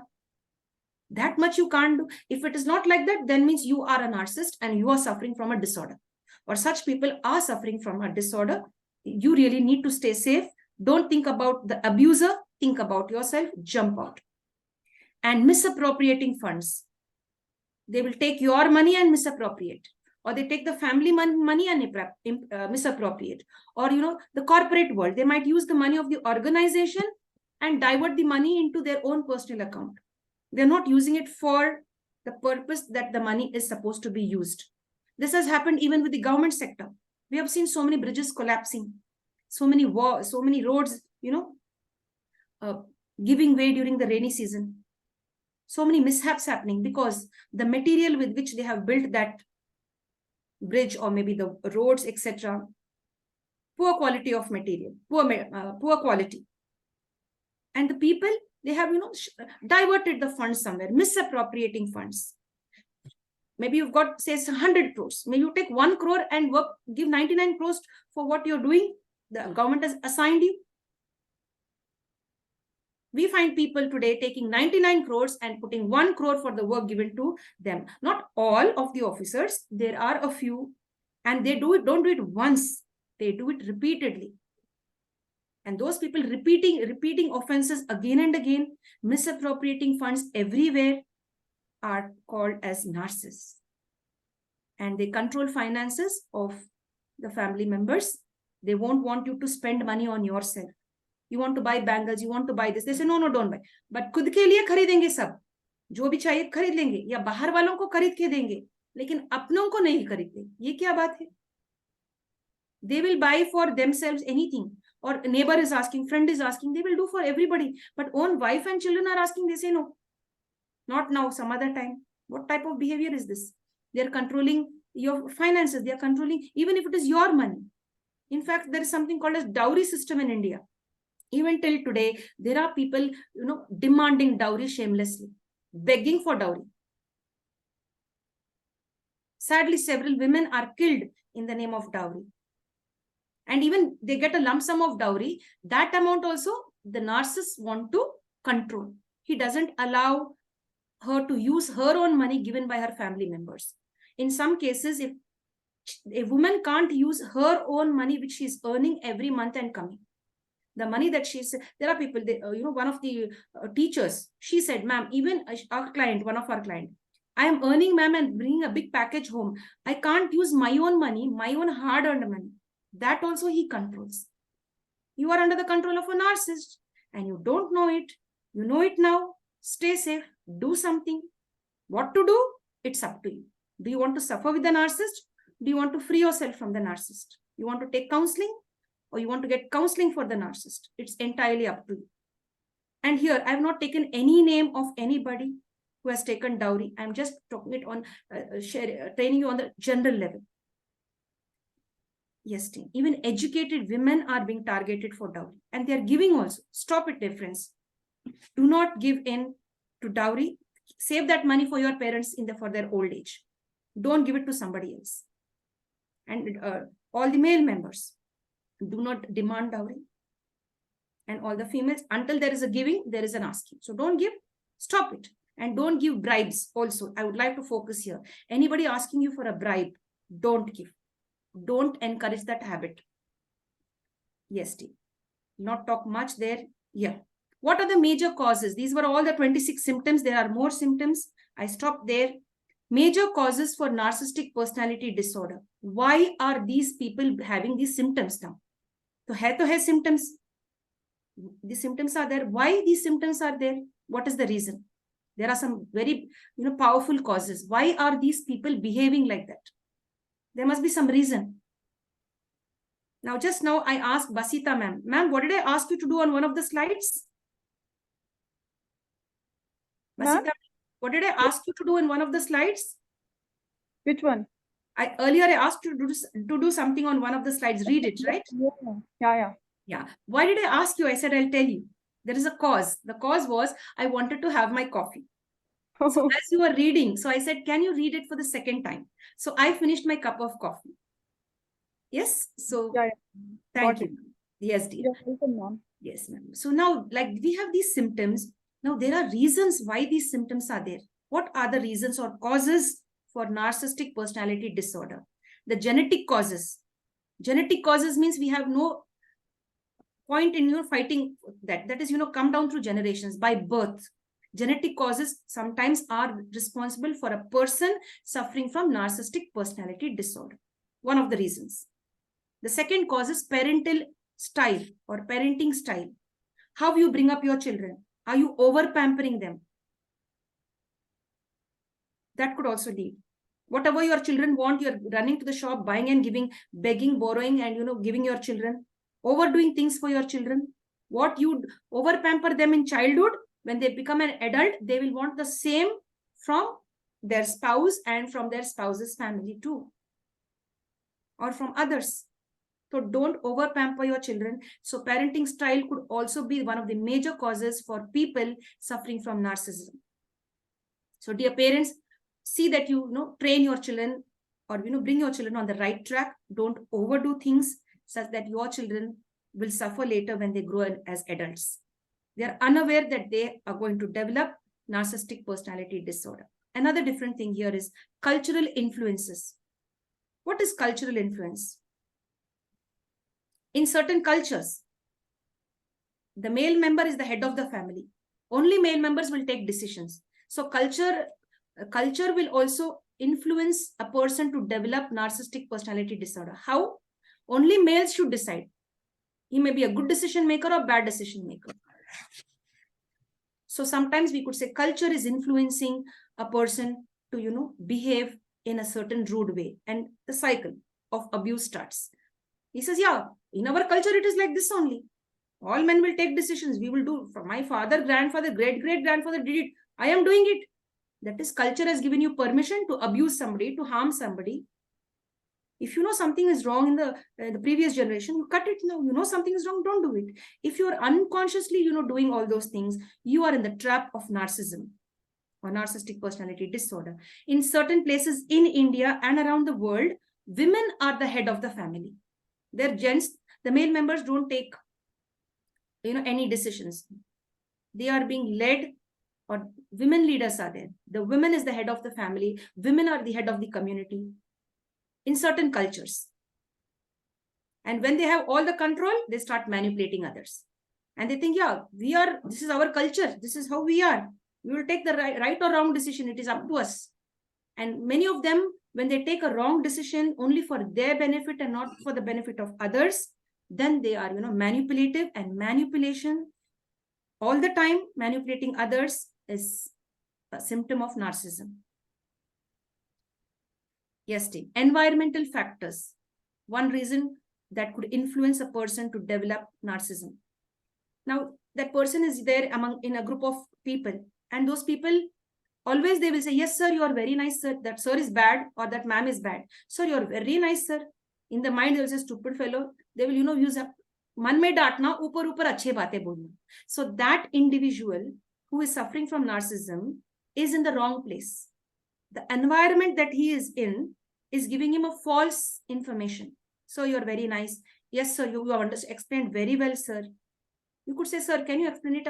That much you can't do. If it is not like that, then means you are a narcissist and you are suffering from a disorder. Or such people are suffering from a disorder. You really need to stay safe. Don't think about the abuser. Think about yourself. Jump out. And misappropriating funds. They will take your money and misappropriate. Or they take the family money and misappropriate. Or, the corporate world. They might use the money of the organization and divert the money into their own personal account. They're not using it for the purpose that the money is supposed to be used. This has happened even with the government sector. We have seen so many bridges collapsing, so many roads, giving way during the rainy season. So many mishaps happening because the material with which they have built that bridge or maybe the roads, etc., poor quality of material, poor quality. And the people, they have, diverted the funds somewhere, misappropriating funds. Maybe you've got, say, 100 crores. Maybe you take 1 crore and give 99 crores for what you're doing. The government has assigned you. We find people today taking 99 crores and putting 1 crore for the work given to them. Not all of the officers. There are a few, and they don't do it once. They do it repeatedly. And those people repeating offenses again and again, misappropriating funds everywhere, are called as narcissists. And they control finances of the family members. They won't want you to spend money on yourself. You want to buy bangles, you want to buy this. They say, no, don't buy. But खुद के लिए खरीदेंगे सब. जो भी चाहिए खरीद लेंगे, या बाहर वालों को खरीद के देंगे, लेकिन अपनों को नहीं खरीदते. ये क्या बात है? They will buy for themselves anything. Or neighbor is asking, friend is asking, they will do for everybody. But own wife and children are asking, they say no. Not now, some other time. What type of behavior is this? They are controlling your finances. They are controlling, even if it is your money. In fact, there is something called as dowry system in India. Even till today, there are people, demanding dowry shamelessly, begging for dowry. Sadly, several women are killed in the name of dowry. And even they get a lump sum of dowry. That amount also, the narcissist want to control. He doesn't allow her to use her own money given by her family members. In some cases, if a woman can't use her own money, which she's earning every month and coming, the money that there are people, one of the teachers, she said, ma'am, even one of our client, I am earning, ma'am, and bringing a big package home. I can't use my own money, my own hard-earned money. That also he controls. You are under the control of a narcissist and you don't know it. You know it now. Stay safe. Do something. What to do? It's up to you. Do you want to suffer with the narcissist? Do you want to free yourself from the narcissist? You want to take counseling, or you want to get counseling for the narcissist? It's entirely up to you. And here, I have not taken any name of anybody who has taken dowry. I'm just talking it on, training you on the general level. Yes, team. Even educated women are being targeted for dowry, and they are giving also. Stop it, dear friends. Do not give in to dowry. Save that money for your parents for their old age. Don't give it to somebody else. And all the male members, do not demand dowry. And all the females, until there is a giving, there is an asking. So don't give. Stop it. And don't give bribes also. I would like to focus here. Anybody asking you for a bribe, don't give. Don't encourage that habit. Yes, team. Not talk much there. Yeah. What are the major causes? These were all the 26 symptoms. There are more symptoms. I stopped there. Major causes for narcissistic personality disorder. Why are these people having these symptoms now? So hai symptoms. The symptoms are there. Why these symptoms are there? What is the reason? There are some very powerful causes. Why are these people behaving like that? There must be some reason. Now, just now I asked Basita ma'am. Ma'am, what did I ask you to do on one of the slides? Basita, what did I ask you to do in one of the slides? Which one? Earlier I asked you to do something on one of the slides. Read it, right? Yeah. Why did I ask you? I said, I'll tell you. There is a cause. The cause was I wanted to have my coffee. So as you were reading, so I said, can you read it for the second time? So I finished my cup of coffee. Yes. So thank you. Yes, dear. You're welcome, ma'am. Yes, ma'am. So now, like, we have these symptoms. Now there are reasons why these symptoms are there. What are the reasons or causes for narcissistic personality disorder? The genetic causes. Genetic causes means we have no point in fighting that. That is, come down through generations by birth. Genetic causes sometimes are responsible for a person suffering from narcissistic personality disorder. One of the reasons. The second cause is parental style or parenting style. How you bring up your children. Are you over pampering them? That could also lead. Whatever your children want, you're running to the shop, buying and giving, begging, borrowing, and giving your children, overdoing things for your children. What you over pamper them in childhood, when they become an adult, they will want the same from their spouse and from their spouse's family too, or from others. So don't over pamper your children. So parenting style could also be one of the major causes for people suffering from narcissism. So dear parents, see that you train your children, or bring your children on the right track. Don't overdo things such that your children will suffer later when they grow as adults. They are unaware that they are going to develop narcissistic personality disorder. Another different thing here is cultural influences. What is cultural influence? In certain cultures, the male member is the head of the family. Only male members will take decisions. So culture will also influence a person to develop narcissistic personality disorder. How? Only males should decide. He may be a good decision maker or bad decision maker. So sometimes we could say culture is influencing a person to behave in a certain rude way, and the cycle of abuse starts. He says, yeah, in our culture it is like this only. All men will take decisions. We will do. For my father, grandfather, great-great-grandfather did it. I am doing it. That is, culture has given you permission to abuse somebody, to harm somebody. If you know something is wrong in the previous generation, you cut it now. You know something is wrong, don't do it. If you're unconsciously, doing all those things, you are in the trap of narcissism or narcissistic personality disorder. In certain places in India and around the world, women are the head of the family. They're gents. The male members don't take any decisions. They are being led, or women leaders are there. The woman is the head of the family. Women are the head of the community in certain cultures. And when they have all the control, they start manipulating others. And they think, yeah, this is our culture. This is how we are. We will take the right or wrong decision. It is up to us. And many of them, when they take a wrong decision only for their benefit and not for the benefit of others, then they are, manipulative, and manipulation all the time, manipulating others, is a symptom of narcissism. Yes, Steve. Environmental factors. One reason that could influence a person to develop narcissism. Now, that person is there in a group of people, and those people always they will say, yes, sir, you are very nice, sir. That sir is bad, or that ma'am is bad. Sir, you are very nice, sir. In the mind, they will say, stupid fellow. They will, use up. Man mein daatna, upar achhe baatein bolna. So that individual who is suffering from narcissism is in the wrong place. The environment that he is in is giving him a false information. So you're very nice. Yes, sir, you have explained very well, sir. You could say, sir, can you explain it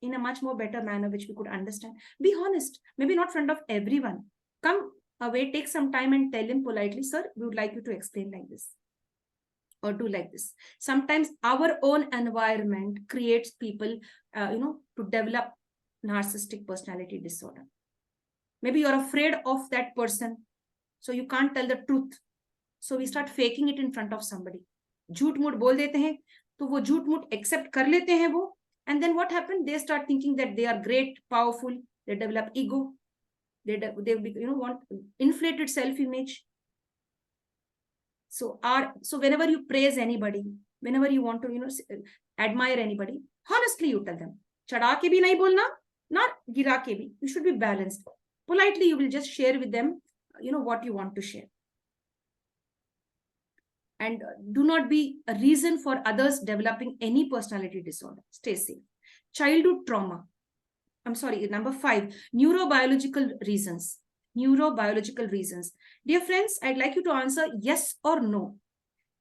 in a much more better manner, which we could understand? Be honest, maybe not in front of everyone. Come away, take some time and tell him politely, sir, we would like you to explain like this, or do like this. Sometimes our own environment creates people, to develop narcissistic personality disorder. Maybe you're afraid of that person, so you can't tell the truth. So we start faking it in front of somebody. झूठ मूठ बोल देते हैं, तो वो झूठ मूठ accept कर लेते हैं वो. And then what happened? They start thinking that they are great, powerful. They develop ego. They want inflated self-image. So whenever you praise anybody, whenever you want to admire anybody, honestly you tell them. चढ़ा के भी नहीं बोलना, ना गिरा के भी. You should be balanced. Politely you will just share with them, what you want to share. And do not be a reason for others developing any personality disorder. Stay safe. Childhood trauma. I'm sorry, number 5, neurobiological reasons. Neurobiological reasons. Dear friends, I'd like you to answer yes or no.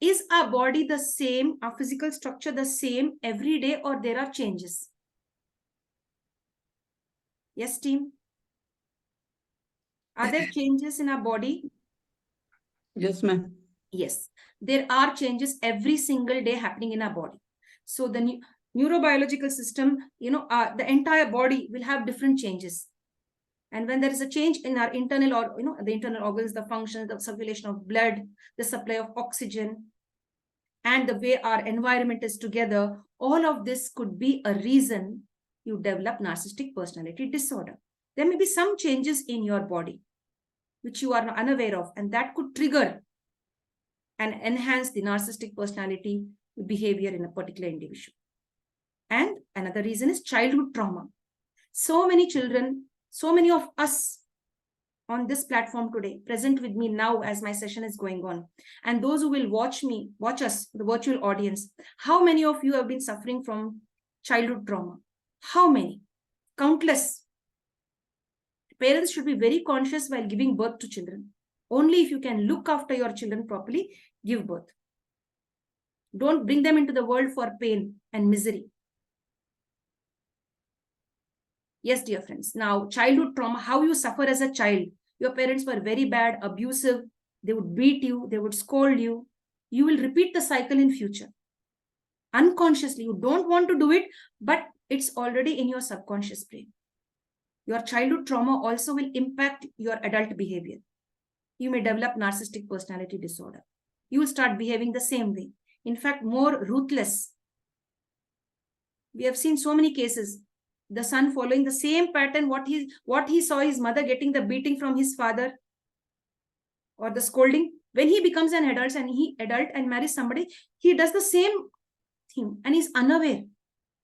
Is our body the same, our physical structure the same every day, or there are changes? Yes, team? Are there changes in our body? Yes, ma'am. Yes, there are changes every single day happening in our body. So the neurobiological system, the entire body will have different changes. And when there is a change in our internal, or the internal organs, the functions, the circulation of blood, the supply of oxygen, and the way our environment is together, all of this could be a reason you develop narcissistic personality disorder. There may be some changes in your body. which you are unaware of, and that could trigger and enhance the narcissistic personality behavior in a particular individual. And another reason is childhood trauma. So many children, so many of us on this platform today, present with me now as my session is going on, and those who will watch us, the virtual audience, how many of you have been suffering from childhood trauma? How many? Countless. Parents should be very conscious while giving birth to children. Only if you can look after your children properly, give birth. Don't bring them into the world for pain and misery. Yes, dear friends. Now, childhood trauma, how you suffer as a child. Your parents were very bad, abusive. They would beat you. They would scold you. You will repeat the cycle in future. Unconsciously, you don't want to do it, but it's already in your subconscious brain. Your childhood trauma also will impact your adult behavior. You may develop narcissistic personality disorder. You will start behaving the same way. In fact, more ruthless. We have seen so many cases. The son following the same pattern, what he saw his mother getting the beating from his father or the scolding. When he becomes an adult and marries somebody, he does the same thing and he's unaware.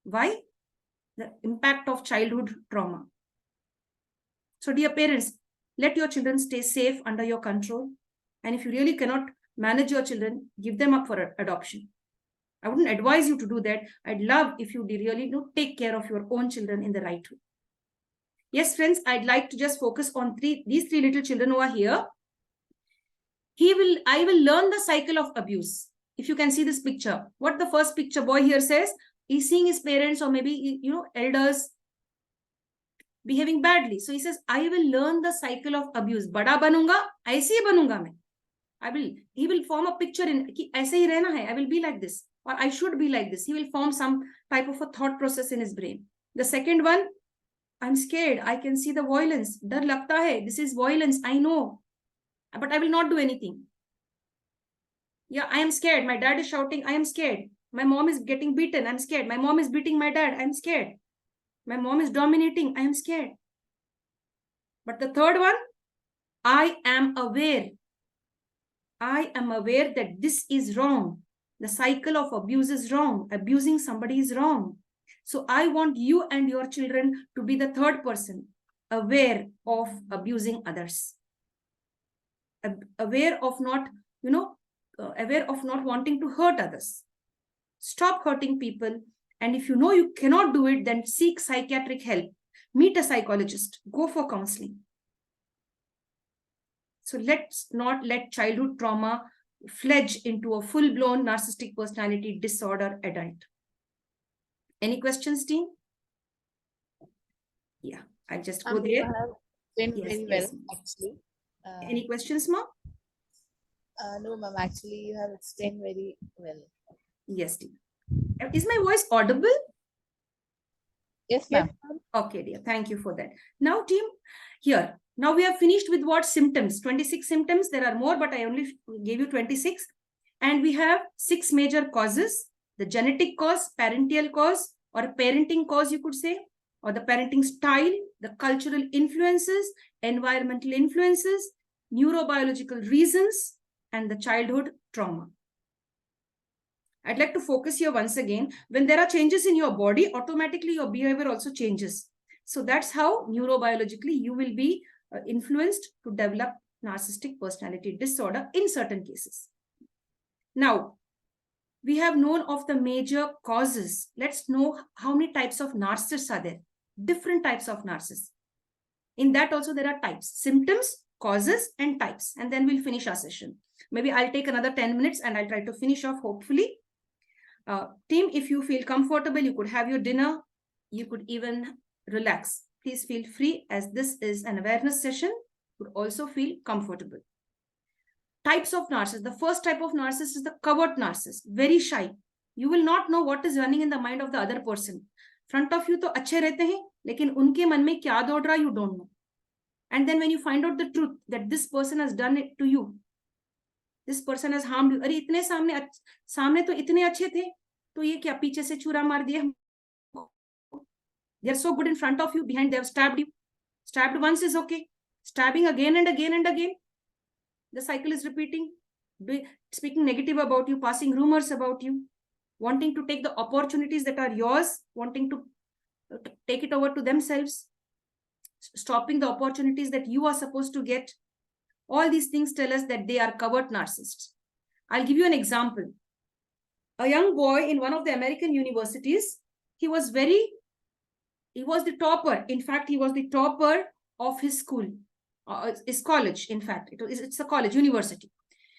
Why? The impact of childhood trauma. So dear parents, let your children stay safe under your control. And if you really cannot manage your children, give them up for adoption. I wouldn't advise you to do that. I'd love if you really take care of your own children in the right way. Yes, friends, I'd like to just focus on these three little children who are here. I will learn the cycle of abuse. If you can see this picture, what the first picture boy here says, he's seeing his parents or maybe, elders behaving badly. So he says, I will learn the cycle of abuse. Bada banunga, aise hi banunga main. He will form a picture in, ki aise hi rehna hai, I will be like this, or I should be like this. He will form some type of a thought process in his brain. The second one, I'm scared. I can see the violence. Dar lagta hai. This is violence. I know. But I will not do anything. Yeah, I am scared. My dad is shouting. I am scared. My mom is getting beaten. I'm scared. My mom is beating my dad. I'm scared. My mom is dominating. I am scared. But the third one, I am aware. I am aware that this is wrong. The cycle of abuse is wrong. Abusing somebody is wrong. So I want you and your children to be the third person, aware of abusing others. Aware of not, aware of not wanting to hurt others. Stop hurting people. And if you know you cannot do it, then seek psychiatric help. Meet a psychologist. Go for counseling. So let's not let childhood trauma fledge into a full-blown narcissistic personality disorder adult. Any questions, team? Yeah, I'll just go there. You have explained very well, actually. Any questions, ma'am? No, ma'am. Actually, you have explained very well. Yes, team. Is my voice audible? Yes, ma'am. Okay, dear. Thank you for that. Now, team, here. Now we have finished with what symptoms? 26 symptoms. There are more, but I only gave you 26. And we have 6 major causes. The genetic cause, parental cause, or a parenting cause, you could say, or the parenting style, the cultural influences, environmental influences, neurobiological reasons, and the childhood trauma. I'd like to focus here once again. When there are changes in your body, automatically your behavior also changes. So that's how neurobiologically you will be influenced to develop narcissistic personality disorder in certain cases. Now, we have known of the major causes. Let's know how many types of narcissists are there. Different types of narcissists. In that also there are types, symptoms, causes, and types. And then we'll finish our session. Maybe I'll take another 10 minutes and I'll try to finish off, hopefully. Team, if you feel comfortable, you could have your dinner. You could even relax. Please feel free, as this is an awareness session. You could also feel comfortable. Types of narcissists. The first type of narcissist is the covert narcissist. Very shy. You will not know what is running in the mind of the other person. Front of you तो अच्छे रहते हैं, लेकिन उनके मन में क्या दौड़ रहा, you don't know. And then when you find out the truth that this person has done it to you, this person has harmed you. अरे इतने सामने तो इतने अच्छे थे, तो ये क्या पीछे से छुरा मार दिया? They are so good in front of you, behind they have stabbed you. Stabbed once is okay. stabbing again and again and again. The cycle is repeating, speaking negative about you, passing rumors about you, wanting to take the opportunities that are yours, wanting to take it over to themselves, stopping the opportunities that you are supposed to get. All these things tell us that they are covert narcissists. I'll give you an example. A young boy in one of the American universities, he was the topper. In fact, he was the topper of his school, his college. In fact, it's a college, university.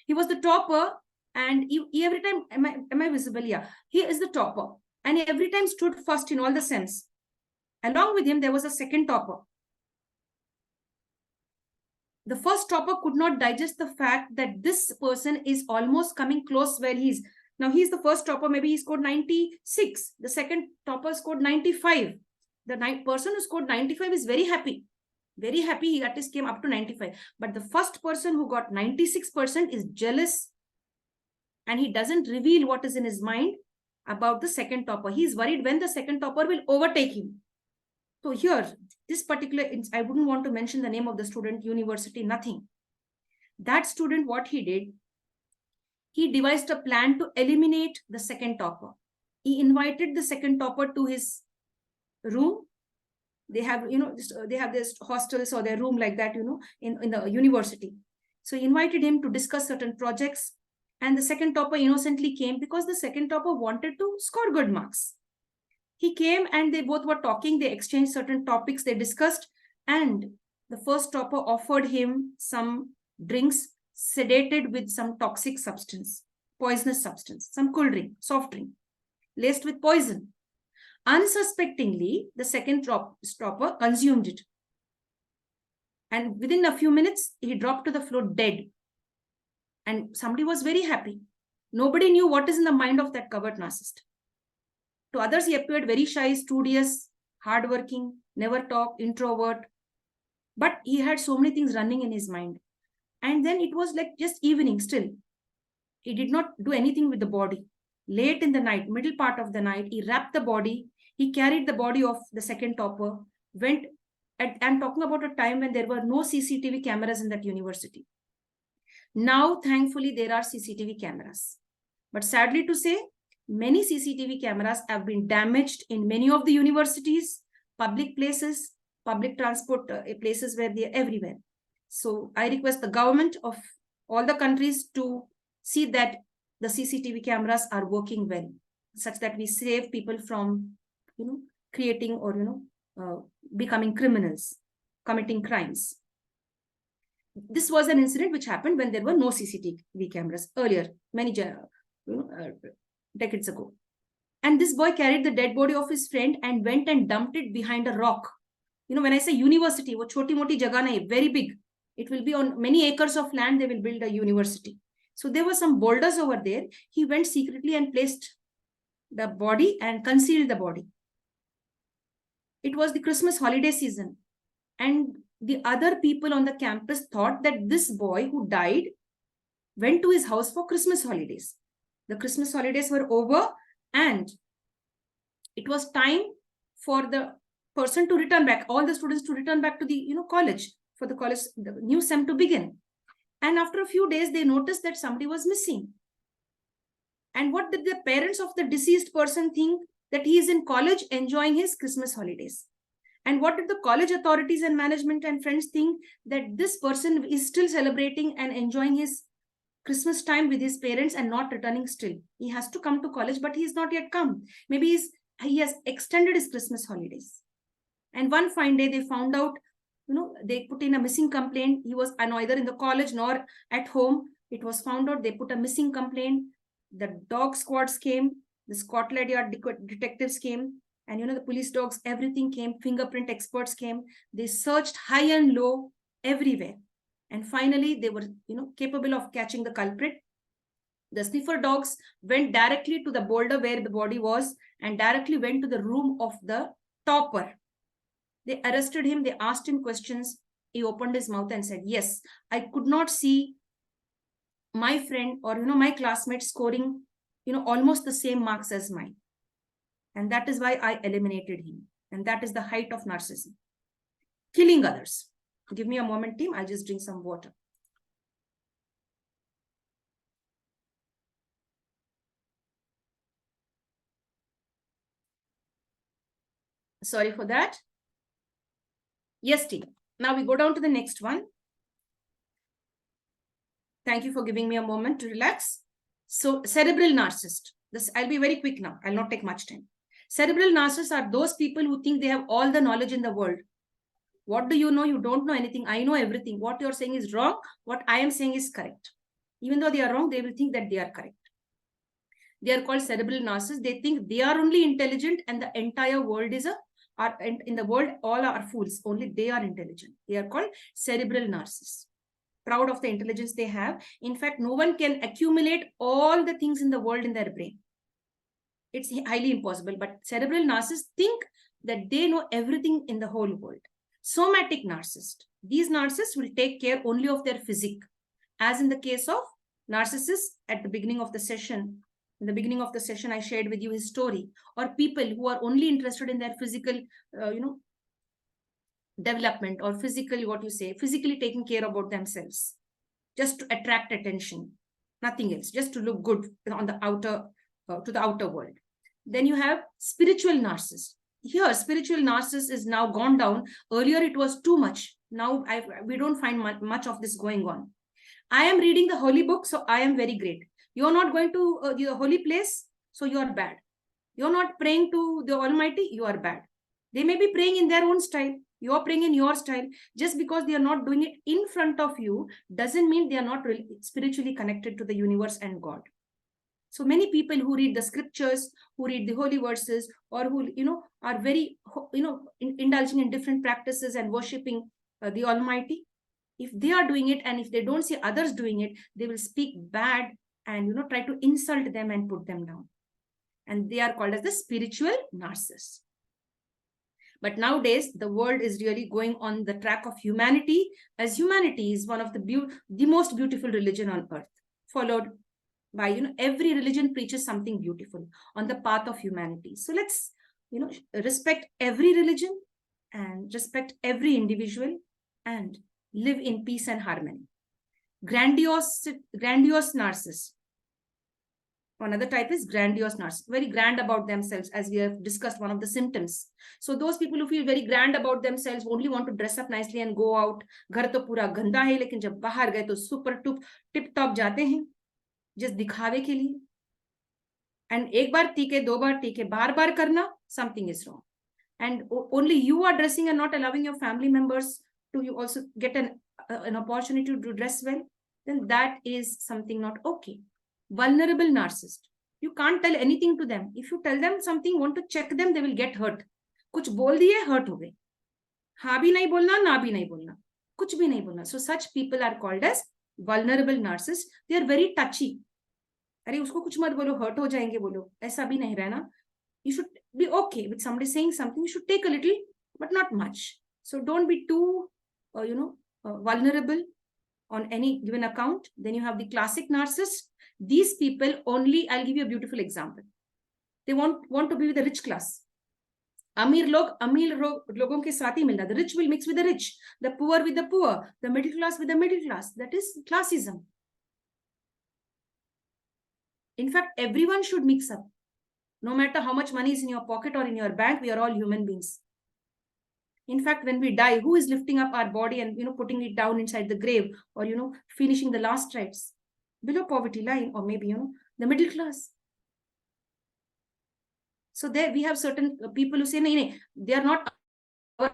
He was the topper, and he every time, am I visible? Yeah, he is the topper, and he every time stood first in all the SEMs. Along with him, there was a second topper. The first topper could not digest the fact that this person is almost coming close where he is. Now, he's the first topper, maybe he scored 96. The second topper scored 95. The person who scored 95 is very happy. Very happy he at least came up to 95. But the first person who got 96% is jealous. And he doesn't reveal what is in his mind about the second topper. He's worried when the second topper will overtake him. So here, this particular, I wouldn't want to mention the name of the student, university, nothing. That student, what he did, he devised a plan to eliminate the second topper. He invited the second topper to his room. They have, they have this hostels or their room like that, in the university. So he invited him to discuss certain projects. And the second topper innocently came because the second topper wanted to score good marks. He came and they both were talking. They exchanged certain topics they discussed. And the first topper offered him some drinks sedated with some toxic substance, poisonous substance, some cool drink, soft drink, laced with poison. Unsuspectingly, the second topper consumed it. And within a few minutes, he dropped to the floor dead. And somebody was very happy. Nobody knew what is in the mind of that covert narcissist. To others, he appeared very shy, studious, hardworking, never talk, introvert. But he had so many things running in his mind. And then it was like just evening still. He did not do anything with the body. Late in the night, middle part of the night, he wrapped the body. He carried the body of the second topper, I'm talking about a time when there were no CCTV cameras in that university. Now, thankfully, there are CCTV cameras. But sadly to say, many CCTV cameras have been damaged in many of the universities, public places, public transport places where they are everywhere. So I request the government of all the countries to see that the CCTV cameras are working well, such that we save people from, creating or, becoming criminals, committing crimes. This was an incident which happened when there were no CCTV cameras earlier, many decades ago. And this boy carried the dead body of his friend and went and dumped it behind a rock. When I say university, wo choti moti jagah nahi, very big. It will be on many acres of land, they will build a university. So there were some boulders over there. He went secretly and placed the body and concealed the body. It was the Christmas holiday season. And the other people on the campus thought that this boy who died went to his house for Christmas holidays. The Christmas holidays were over and it was time for the person to return back, all the students to return back to the college, for the college, the new SEM to begin. And after a few days, they noticed that somebody was missing. And what did the parents of the deceased person think? That he is in college enjoying his Christmas holidays. And what did the college authorities and management and friends think? That this person is still celebrating and enjoying his Christmas time with his parents and not returning still. He has to come to college, but he has not yet come. Maybe he has extended his Christmas holidays. And one fine day, they found out, they put in a missing complaint. He was neither in the college nor at home. It was found out, they put a missing complaint. The dog squads came, the Scotland Yard detectives came, and the police dogs, everything came, fingerprint experts came. They searched high and low everywhere. And finally, they were, capable of catching the culprit. The sniffer dogs went directly to the boulder where the body was and directly went to the room of the topper. They arrested him. They asked him questions. He opened his mouth and said, yes, I could not see my friend or, my classmate scoring, almost the same marks as mine. And that is why I eliminated him. And that is the height of narcissism. Killing others. Give me a moment, team. I'll just drink some water. Sorry for that. Yes, team. Now we go down to the next one. Thank you for giving me a moment to relax. So cerebral narcissist. This, I'll be very quick now. I'll not take much time. Cerebral narcissists are those people who think they have all the knowledge in the world. What do you know? You don't know anything. I know everything. What you're saying is wrong. What I am saying is correct. Even though they are wrong, they will think that they are correct. They are called cerebral narcissists. They think they are only intelligent and the entire world is in the world, all are fools. Only they are intelligent. They are called cerebral narcissists. Proud of the intelligence they have. In fact, no one can accumulate all the things in the world in their brain. It's highly impossible. But cerebral narcissists think that they know everything in the whole world. Somatic narcissist. These narcissists will take care only of their physique. As in the case of narcissists at the beginning of the session. In the beginning of the session, I shared with you his story. Or people who are only interested in their physical, development, or physically taking care about themselves, just to attract attention, nothing else, just to look good on the outer, to the outer world. Then you have spiritual narcissist. Here, spiritual narcissist is now gone down. Earlier, it was too much. Now, we don't find much of this going on. I am reading the holy book, so I am very great. You're not going to the holy place, so you are bad. You're not praying to the Almighty, you are bad. They may be praying in their own style. You're praying in your style. Just because they are not doing it in front of you doesn't mean they are not really spiritually connected to the universe and God. So many people who read the scriptures, who read the holy verses, or who, are very, indulging in different practices and worshipping the Almighty, if they are doing it and if they don't see others doing it, they will speak bad and, try to insult them and put them down. And they are called as the spiritual narcissists. But nowadays, the world is really going on the track of humanity, as humanity is one of the most beautiful religion on earth, followed by, every religion preaches something beautiful on the path of humanity. So let's, respect every religion and respect every individual and live in peace and harmony. Grandiose narcissist. Another type is grandiose narcissist, very grand about themselves, as we have discussed, one of the symptoms. So those people who feel very grand about themselves only want to dress up nicely and go out. घर तो पूरा गंदा है, लेकिन जब बाहर गए तो super tip top जाते हैं, just दिखावे के लिए. And एक बार ठीक है, दो बार ठीक है, बार करना, something is wrong. And only you are dressing and not allowing your family members to you also get an opportunity to dress well, then that is something not okay. Vulnerable narcissist. You can't tell anything to them. If you tell them something, want to check them, they will get hurt. कुछ बोल दिए, hurt हो गए. हाँ भी नहीं बोलना, ना भी नहीं बोलना. कुछ भी नहीं बोलना. So such people are called as vulnerable narcissists. They are very touchy. अरे उसको कुछ मत बोलो, hurt हो जाएंगे बोलो. ऐसा भी नहीं रहना. You should be okay with somebody saying something. You should take a little, but not much. So don't be too, vulnerable on any given account. Then you have the classic narcissist. These people only, I'll give you a beautiful example. They want to be with the rich class. अमीर लोगों के साथ ही मिलना. The rich will mix with the rich, the poor with the poor, the middle class with the middle class. That is classism. In fact, everyone should mix up. No matter how much money is in your pocket or in your bank, we are all human beings. In fact, when we die, who is lifting up our body and putting it down inside the grave, or finishing the last rites? Below poverty line, or maybe the middle class. So there we have certain people who say, nahi, they are not our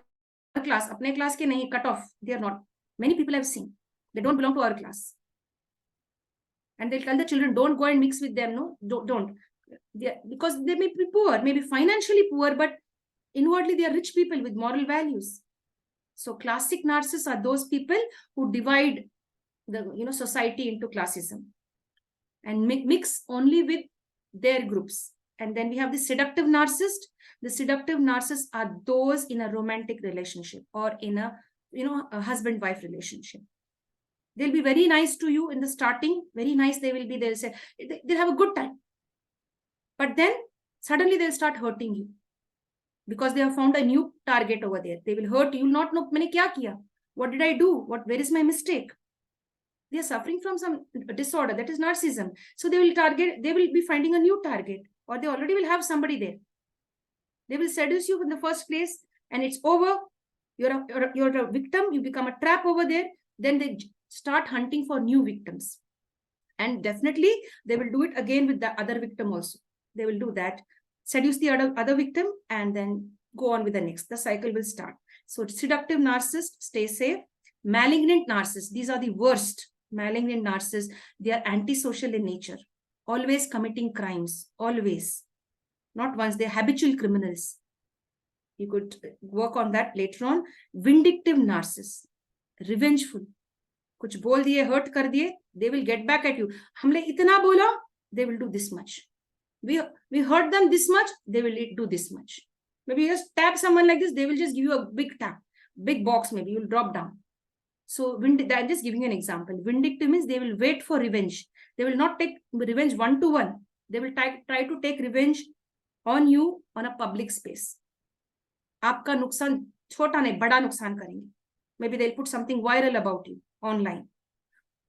class, apne class ke nahi, cut off. They are not. Many people I've seen, they don't belong to our class. And they'll tell the children, don't go and mix with them. No, don't. Because they may be poor, maybe financially poor, but inwardly they are rich people with moral values. So classic narcissists are those people who divide the society into classism and mix only with their groups. And then we have the seductive narcissist. The seductive narcissists are those in a romantic relationship or in a a husband-wife relationship. They'll be very nice to you in the starting, very nice they will be. They'll say they'll have a good time, but then suddenly they'll start hurting you because they have found a new target over there. They will hurt you. You'll not know मैंने क्या किया. What did I do? Where is my mistake? They are suffering from some disorder, that is narcissism. So they will be finding a new target, or they already will have somebody there. They will seduce you in the first place, and it's over. You're a victim, you become a trap over there. Then they start hunting for new victims. And definitely, they will do it again with the other victim also. They will do that, seduce the other victim, and then go on with the next. The cycle will start. So seductive narcissist, stay safe. Malignant narcissists, these are the worst. Malignant narcissists, they are antisocial in nature, always committing crimes, always. Not once, they're habitual criminals. You could work on that later on. Vindictive narcissists, revengeful. कुछ बोल दिए, hurt कर दिए, they will get back at you. हमने इतना बोला, they will do this much. We hurt them this much, they will do this much. Maybe you just tap someone like this, they will just give you a big tap, big box, maybe you'll drop down. So I'm just giving you an example. Vindictive means they will wait for revenge. They will not take revenge one-to-one. They will try to take revenge on you on a public space. आपका नुकसान छोटा नहीं, बड़ा नुकसान करेंगे. Maybe they'll put something viral about you online,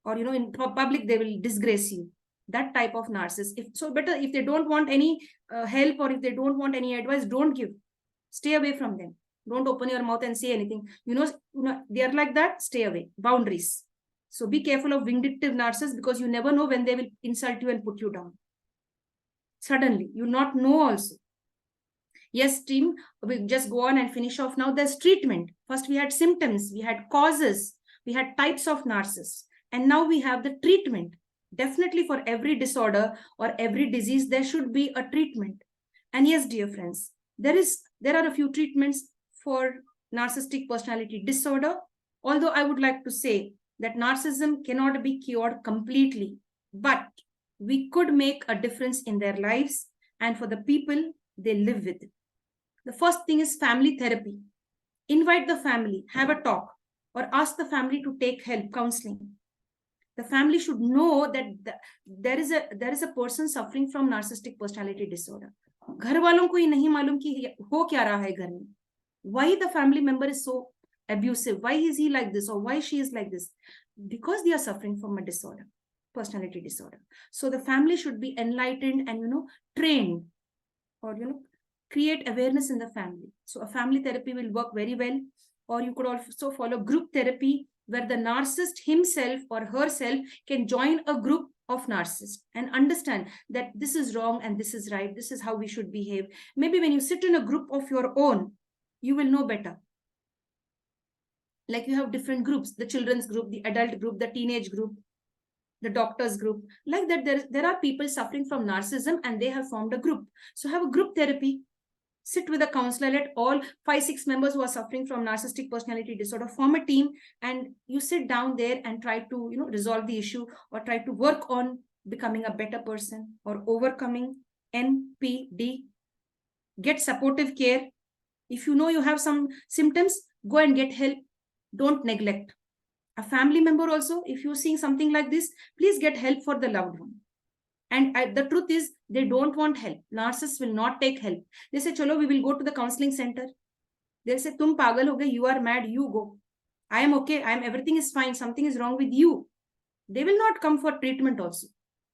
or in public they will disgrace you. That type of narcissist. Better if they don't want any help, or if they don't want any advice, don't give. Stay away from them. Don't open your mouth and say anything. They are like that. Stay away. Boundaries. So be careful of vindictive narcissists, because you never know when they will insult you and put you down. Suddenly, you not know also. Yes, team, we'll just go on and finish off now. There's treatment. First, we had symptoms, we had causes, we had types of narcissists, and now we have the treatment. Definitely for every disorder or every disease, there should be a treatment. And yes, dear friends, there are a few treatments for narcissistic personality disorder. Although I would like to say that narcissism cannot be cured completely, but we could make a difference in their lives and for the people they live with. The first thing is family therapy. Invite the family, have a talk, or ask the family to take help, counseling. The family should know that there is a person suffering from narcissistic personality disorder. घर वालों को ही नहीं मालूम कि हो क्या रहा है घर में. Why the family member is so abusive? Why is he like this, or why she is like this? Because they are suffering from a disorder, personality disorder. So the family should be enlightened and trained, or create awareness in the family. So a family therapy will work very well. Or you could also follow group therapy, where the narcissist himself or herself can join a group of narcissists and understand that this is wrong and this is right. This is how we should behave. Maybe when you sit in a group of your own, you will know better. Like you have different groups, the children's group, the adult group, the teenage group, the doctor's group. Like that, there are people suffering from narcissism and they have formed a group. So have a group therapy. Sit with a counselor. Let all 5-6 members who are suffering from narcissistic personality disorder form a team, and you sit down there and try to resolve the issue, or try to work on becoming a better person or overcoming NPD. Get supportive care. If you know you have some symptoms, go and get help. Don't neglect. A family member also, if you're seeing something like this, please get help for the loved one. And the truth is, they don't want help. Narcissists will not take help. They say, chalo, we will go to the counseling center. They'll say, tum pagal ho gaye, you are mad, you go. I am okay, everything is fine, something is wrong with you. They will not come for treatment also.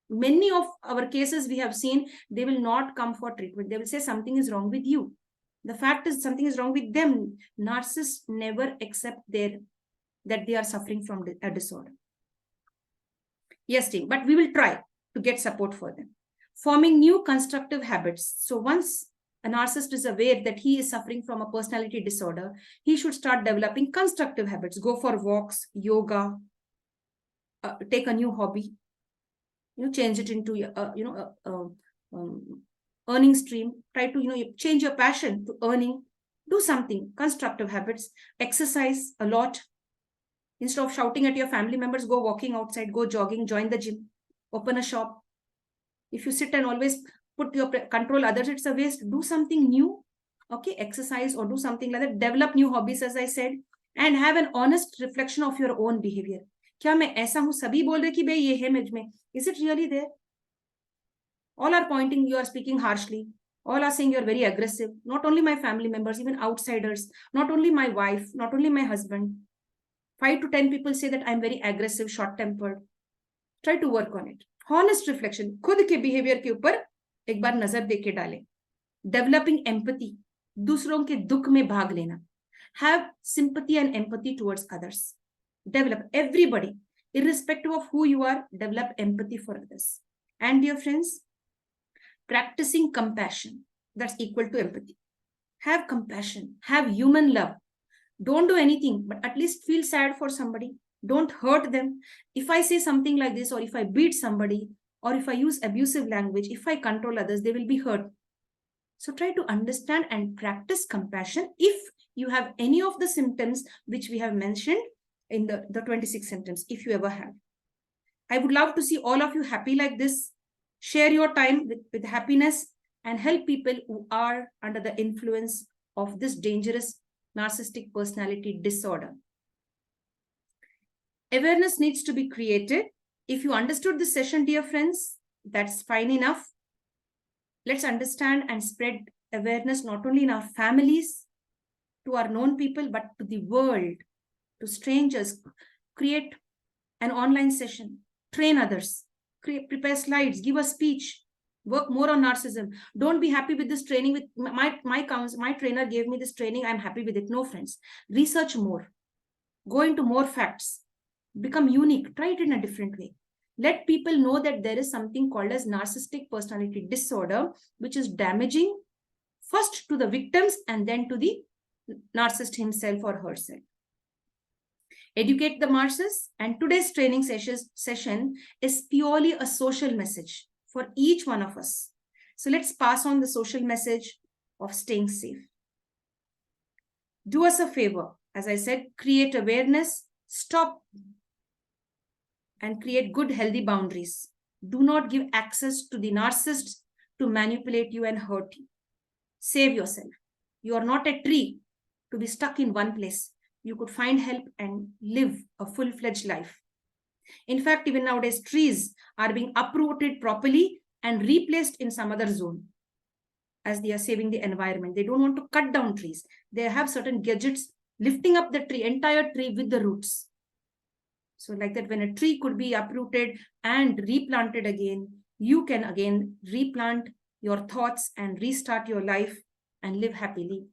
Many of our cases we have seen, they will not come for treatment. They will say something is wrong with you. The fact is something is wrong with them. Narcissists never accept that they are suffering from a disorder. Yes, team, but we will try to get support for them. Forming new constructive habits. So once a narcissist is aware that he is suffering from a personality disorder, he should start developing constructive habits. Go for walks, yoga, take a new hobby, change it into earning stream. Try to change your passion to earning. Do something. Constructive habits. Exercise a lot. Instead of shouting at your family members, go walking outside, go jogging, join the gym, open a shop. If you sit and always control others, it's a waste. Do something new. Okay, exercise or do something like that. Develop new hobbies, as I said, and have an honest reflection of your own behavior. क्या मैं ऐसा हूँ, सभी बोल रहे कि भाई ये है मुझ में? Is it really there? All are pointing, you are speaking harshly. All are saying you are very aggressive. Not only my family members, even outsiders. Not only my wife, not only my husband. 5 to 10 people say that I'm very aggressive, short-tempered. Try to work on it. Honest reflection. खुद के behavior के ऊपर एक बार नजर दे के डालें. Developing empathy. दूसरों के दुख में भाग लेना. Have sympathy and empathy towards others. Develop. Everybody, irrespective of who you are, develop empathy for others. And dear friends, practicing compassion. That's equal to empathy. Have compassion. Have human love. Don't do anything, but at least feel sad for somebody. Don't hurt them. If I say something like this, or if I beat somebody, or if I use abusive language, if I control others, they will be hurt. So try to understand and practice compassion if you have any of the symptoms which we have mentioned in the 26 symptoms, if you ever have. I would love to see all of you happy like this. Share your time with happiness and help people who are under the influence of this dangerous narcissistic personality disorder. Awareness needs to be created. If you understood this session, dear friends, that's fine enough. Let's understand and spread awareness not only in our families, to our known people, but to the world, to strangers. Create an online session, train others, prepare slides, give a speech, work more on narcissism. Don't be happy with this training. With my trainer gave me this training, I'm happy with it. No, friends. Research more. Go into more facts. Become unique. Try it in a different way. Let people know that there is something called as narcissistic personality disorder, which is damaging first to the victims and then to the narcissist himself or herself. Educate the masses, and today's training session is purely a social message for each one of us. So let's pass on the social message of staying safe. Do us a favor. As I said, create awareness, stop and create good, healthy boundaries. Do not give access to the narcissist to manipulate you and hurt you. Save yourself. You are not a tree to be stuck in one place. You could find help and live a full-fledged life. In fact, even nowadays, trees are being uprooted properly and replaced in some other zone as they are saving the environment. They don't want to cut down trees. They have certain gadgets lifting up the tree, entire tree with the roots. So like that, when a tree could be uprooted and replanted again, you can again replant your thoughts and restart your life and live happily.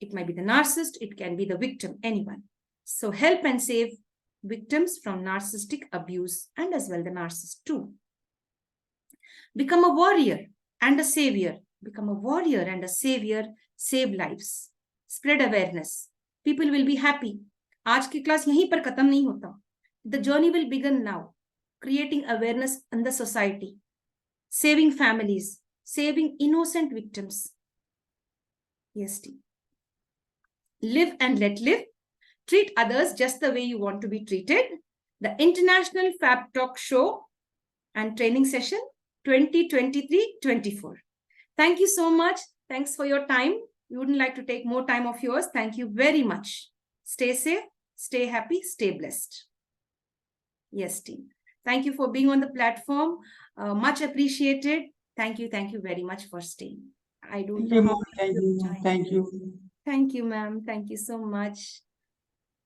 It might be the narcissist, it can be the victim, anyone. So help and save victims from narcissistic abuse and as well the narcissist too. Become a warrior and a savior. Become a warrior and a savior. Save lives. Spread awareness. People will be happy. आज की class यहीं पर खत्म नहीं होता. The journey will begin now. Creating awareness in the society. Saving families. Saving innocent victims. Yes, team. Live and let live. Treat others just the way you want to be treated. The International Fabtalks Show and Training Session 2023-24. Thank you so much. Thanks for your time. We wouldn't like to take more time of yours. Thank you very much. Stay safe, stay happy, stay blessed. Yes, team. Thank you for being on the platform. Much appreciated. Thank you very much for staying. I don't know how Thank you. Thank you, ma'am. Thank you so much.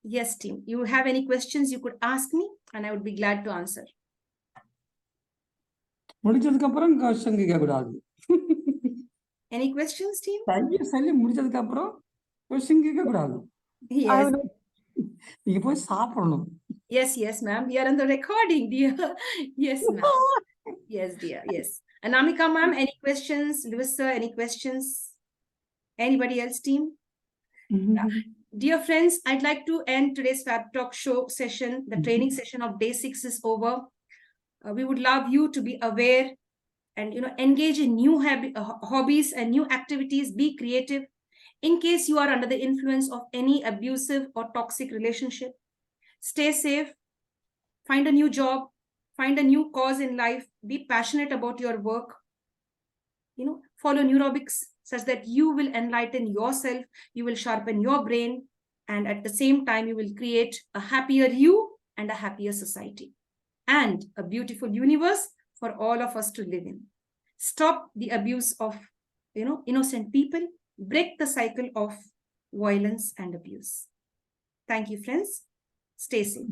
Yes, team. You have any questions you could ask me and I would be glad to answer. முடிச்சதுக்கு அப்புறம் question கேட்க கூடாது. Any questions, team? தயவு செஞ்சு முடிச்சதுக்கு அப்புறம் question கேட்க கூடாது. Yes. நீங்க போய் சாப்பிடணும். Yes, ma'am. We are on the recording, dear. Yes, ma'am. Yes, dear. Yes. Anamika, ma'am, any questions? Lewis, sir, any questions? Anybody else, team? Dear friends, I'd like to end today's Fabtalks show session. The training session of day 6 is over. We would love you to be aware and engage in new hobbies and new activities. Be creative. In case you are under the influence of any abusive or toxic relationship, stay safe. Find a new job. Find a new cause in life. Be passionate about your work. Follow neurobics such that you will enlighten yourself. You will sharpen your brain. And at the same time, you will create a happier you and a happier society. And a beautiful universe for all of us to live in. Stop the abuse of, innocent people. Break the cycle of violence and abuse. Thank you, friends. Stay safe.